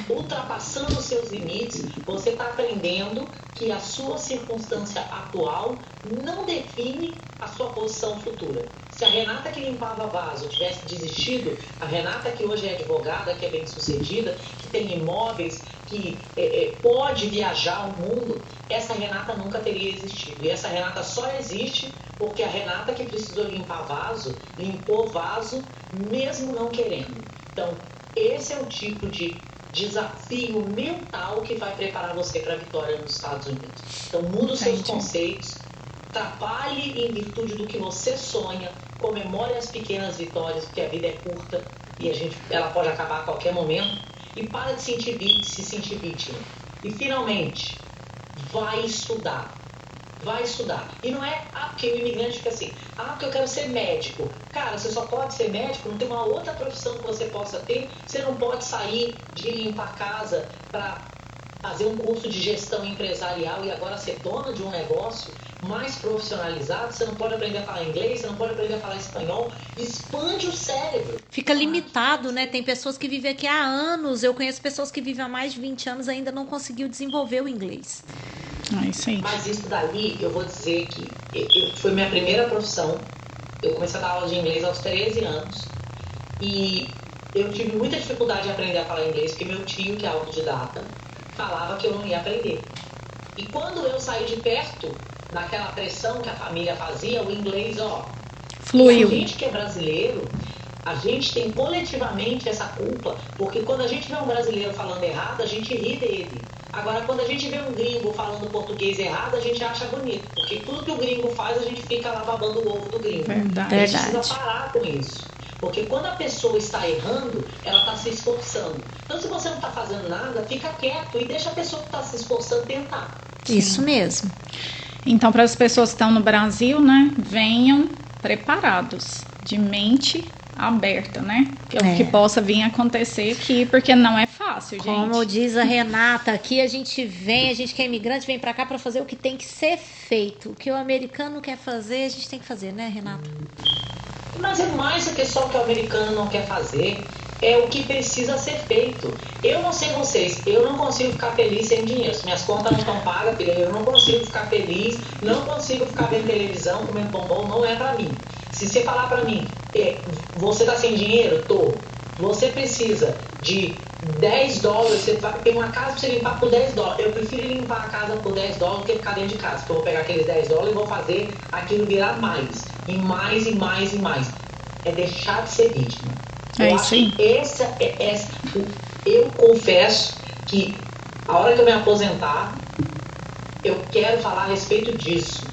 ultrapassando os seus limites, você está aprendendo que a sua circunstância atual não define a sua posição futura. Se a Renata que limpava vaso tivesse desistido, a Renata que hoje é advogada, que é bem-sucedida, que tem imóveis, que pode viajar o mundo, essa Renata nunca teria existido. E essa Renata só existe porque a Renata que precisou limpar vaso, limpou vaso mesmo não querendo. Então, esse é o tipo de desafio mental que vai preparar você para a vitória nos Estados Unidos. Então, muda os seus conceitos, trabalhe em virtude do que você sonha, comemore as pequenas vitórias, porque a vida é curta e ela pode acabar a qualquer momento, e para de se sentir vítima. E, finalmente, vai estudar. Vai estudar. E não é, porque o imigrante fica assim, porque eu quero ser médico. Cara, você só pode ser médico, não tem uma outra profissão que você possa ter. Você não pode sair de limpar casa para fazer um curso de gestão empresarial e agora ser dona de um negócio mais profissionalizado. Você não pode aprender a falar inglês, você não pode aprender a falar espanhol. Expande o cérebro. Fica limitado, né? Tem pessoas que vivem aqui há anos. Eu conheço pessoas que vivem há mais de 20 anos e ainda não conseguiu desenvolver o inglês. Isso aí. Mas isso dali, eu vou dizer que foi minha primeira profissão. Eu comecei a dar aula de inglês aos 13 anos. E eu tive muita dificuldade de aprender a falar inglês, porque meu tio, que é autodidata, falava que eu não ia aprender. E quando eu saí de perto daquela pressão que a família fazia, o inglês, fluiu. A gente que é brasileiro, a gente tem coletivamente essa culpa, porque quando a gente vê um brasileiro falando errado, a gente ri dele. Agora, quando a gente vê um gringo falando português errado, a gente acha bonito, porque tudo que o gringo faz, a gente fica lá babando o ovo do gringo. Verdade. A gente precisa parar com isso. Porque quando a pessoa está errando, ela está se esforçando. Então, se você não está fazendo nada, fica quieto e deixa a pessoa que está se esforçando tentar. Isso mesmo. Então, para as pessoas que estão no Brasil, né, venham preparados, de mente aberta, né? O que possa vir a acontecer aqui, porque não é fácil, gente. Como diz a Renata, aqui a gente que é imigrante, vem pra cá pra fazer o que tem que ser feito. O que o americano quer fazer, a gente tem que fazer, né, Renata? Mas é mais do que só o que o americano não quer fazer, é o que precisa ser feito. Eu não sei vocês, eu não consigo ficar feliz sem dinheiro. Se minhas contas não estão pagas, eu não consigo ficar feliz, não consigo ficar vendo televisão, comendo bombom, não é pra mim. Se você falar pra mim, você tá sem dinheiro? Tô. Você precisa de $10, você tem uma casa pra você limpar por $10. Eu prefiro limpar a casa por $10 do que ficar dentro de casa, porque eu vou pegar aqueles $10 e vou fazer aquilo virar mais. E mais, e mais, e mais. É deixar de ser vítima. É isso aí. Eu confesso que a hora que eu me aposentar, eu quero falar a respeito disso.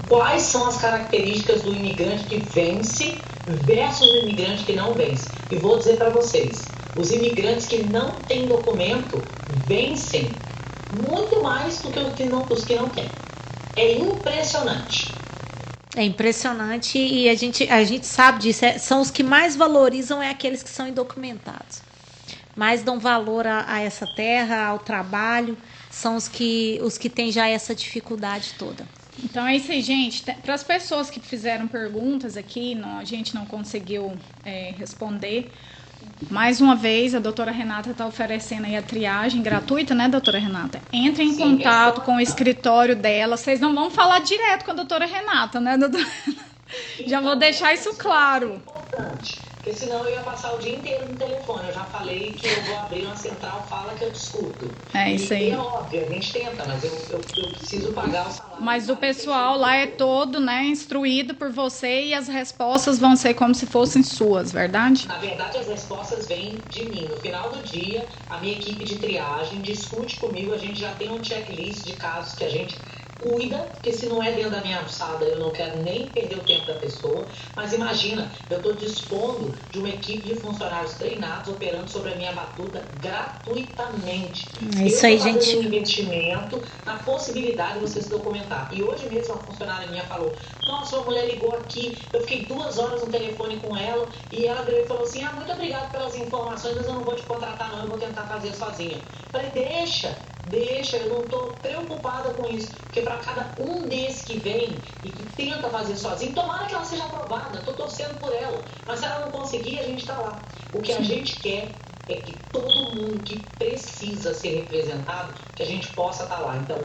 Quais são as características do imigrante que vence versus o imigrante que não vence. E vou dizer para vocês, os imigrantes que não têm documento vencem muito mais do que os que não têm. É impressionante. É impressionante e a gente sabe disso. São os que mais valorizam aqueles que são indocumentados. Mais dão valor a essa terra, ao trabalho. São os que têm já essa dificuldade toda. Então é isso aí, gente. Para as pessoas que fizeram perguntas aqui, a gente não conseguiu responder. Mais uma vez, a doutora Renata está oferecendo aí a triagem gratuita, né, doutora Renata? Entre em contato com o escritório dela. Vocês não vão falar direto com a doutora Renata, né, doutora? Já vou deixar isso claro. Importante, porque senão eu ia passar o dia inteiro no telefone. Eu já falei que eu vou abrir uma central, fala que eu discuto. É isso aí. E é óbvio, a gente tenta, mas eu preciso pagar o salário. Mas o pessoal lá é todo, né, instruído por você e as respostas vão ser como se fossem suas, verdade? Na verdade, as respostas vêm de mim. No final do dia, a minha equipe de triagem discute comigo, a gente já tem um checklist de casos que a gente cuida, porque se não é dentro da minha alçada, eu não quero nem perder o tempo da pessoa. Mas imagina, eu estou dispondo de uma equipe de funcionários treinados operando sobre a minha batuta gratuitamente. É isso aí, gente. Eu estou fazendo um investimento na possibilidade de você se documentar. E hoje mesmo uma funcionária minha falou, nossa, uma mulher ligou aqui, eu fiquei 2 horas no telefone com ela e ela virou e falou assim, muito obrigada pelas informações, mas eu não vou te contratar não, eu vou tentar fazer sozinha. Falei, deixa, eu não estou preocupada com isso, porque para cada um desses que vem e que tenta fazer sozinho, tomara que ela seja aprovada, estou torcendo por ela, mas se ela não conseguir, a gente está lá. O que a gente quer é que todo mundo que precisa ser representado, que a gente possa estar lá. Então,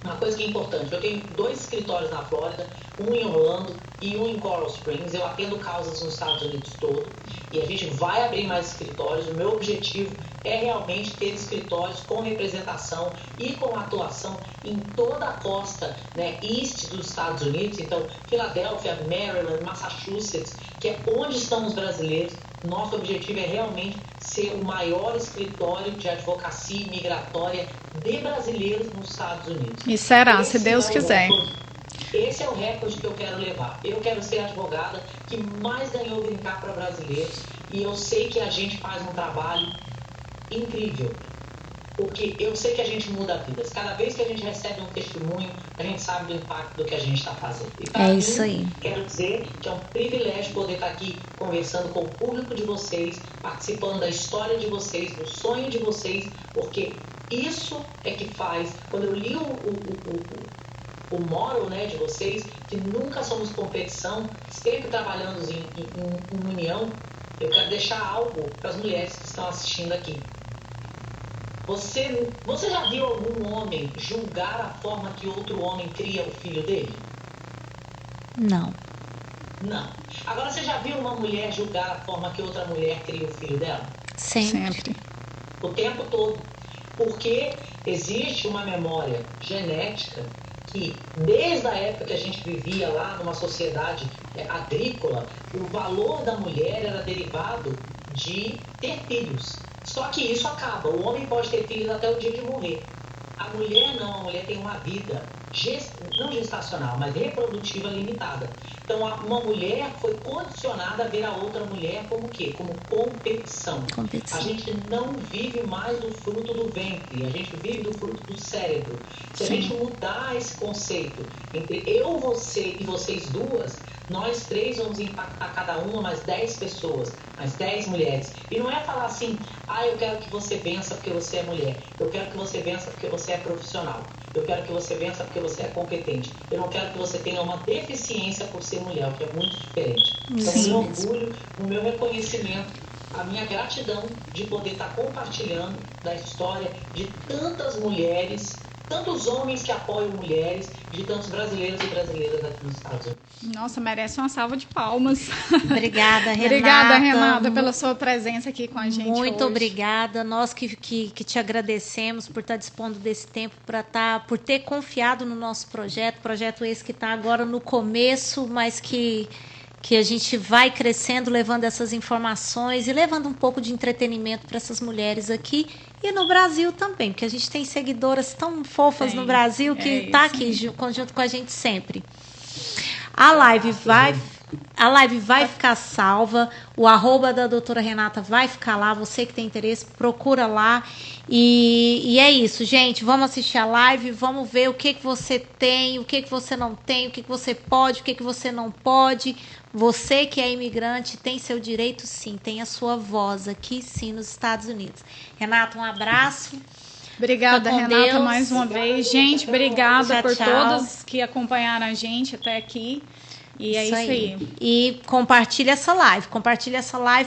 uma coisa que é importante, eu tenho 2 escritórios na Flórida, um em Orlando e um em Coral Springs. Eu atendo causas nos Estados Unidos todo e a gente vai abrir mais escritórios. O meu objetivo é realmente ter escritórios com representação e com atuação em toda a costa, né, East dos Estados Unidos. Então, Filadélfia, Maryland, Massachusetts, que é onde estão os brasileiros. Nosso objetivo é realmente ser o maior escritório de advocacia migratória de brasileiros nos Estados Unidos. E será, se Deus quiser. Esse é o recorde que eu quero levar. Eu quero ser a advogada que mais ganhou green card para brasileiros e eu sei que a gente faz um trabalho incrível. Porque eu sei que a gente muda vidas. Cada vez que a gente recebe um testemunho, a gente sabe do impacto do que a gente está fazendo. E para mim, isso aí. Quero dizer que é um privilégio poder estar aqui conversando com o público de vocês, participando da história de vocês, do sonho de vocês, porque isso é que faz. Quando eu li o moral, né, de vocês, que nunca somos competição, sempre trabalhando em união, eu quero deixar algo para as mulheres que estão assistindo aqui. Você já viu algum homem julgar a forma que outro homem cria o filho dele? Não. Não. Agora, você já viu uma mulher julgar a forma que outra mulher cria o filho dela? Sempre. O tempo todo. Porque existe uma memória genética que, desde a época que a gente vivia lá numa sociedade agrícola, o valor da mulher era derivado de ter filhos. Só que isso acaba. O homem pode ter filhos até o dia de morrer. A mulher não. A mulher tem uma vida, não gestacional, mas reprodutiva limitada. Então, uma mulher foi condicionada a ver a outra mulher como o quê? Como competição. A gente não vive mais do fruto do ventre, a gente vive do fruto do cérebro. Se a gente mudar esse conceito entre eu, você e vocês duas, nós 3 vamos impactar cada uma mais 10 pessoas, mais 10 mulheres. E não é falar assim, eu quero que você vença porque você é mulher, eu quero que você vença porque você é profissional, eu quero que você vença porque você é competente, eu não quero que você tenha uma deficiência por ser mulher, o que é muito diferente. Então, o meu orgulho, o meu reconhecimento, a minha gratidão de poder estar compartilhando da história de tantas mulheres, tantos homens que apoiam mulheres, de tantos brasileiros e brasileiras aqui nos Estados Unidos. Nossa, merece uma salva de palmas. Obrigada, Renata. Obrigada, Renata, pela sua presença aqui com a gente Muito hoje. obrigada. Nós que te agradecemos por estar dispondo desse tempo, por ter confiado no nosso projeto esse que está agora no começo, mas que a gente vai crescendo, levando essas informações e levando um pouco de entretenimento para essas mulheres aqui e no Brasil também, porque a gente tem seguidoras tão fofas no Brasil que está aqui junto com a gente sempre. A live vai ficar salva, o @ da doutora Renata vai ficar lá, você que tem interesse, procura lá. E é isso, gente, vamos assistir a live, vamos ver o que você tem, o que você não tem, o que você pode, o que você não pode. Você que é imigrante tem seu direito, sim, tem a sua voz aqui, sim, nos Estados Unidos. Renata, um abraço. Obrigada, Renata, Deus. mais uma vez. Gente, obrigada Tchau, por tchau. todas que acompanharam a gente até aqui. E é isso aí. E compartilha essa live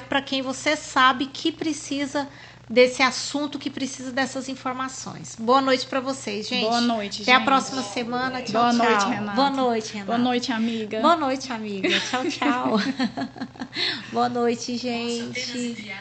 para quem você sabe que precisa desse assunto, que precisa dessas informações. Boa noite para vocês, gente. Boa noite, Até gente. a próxima semana. Tchau, Boa tchau. noite, Renata. Boa noite, Renata. Boa noite, amiga. Boa noite, amiga. Tchau, tchau. Boa noite, gente.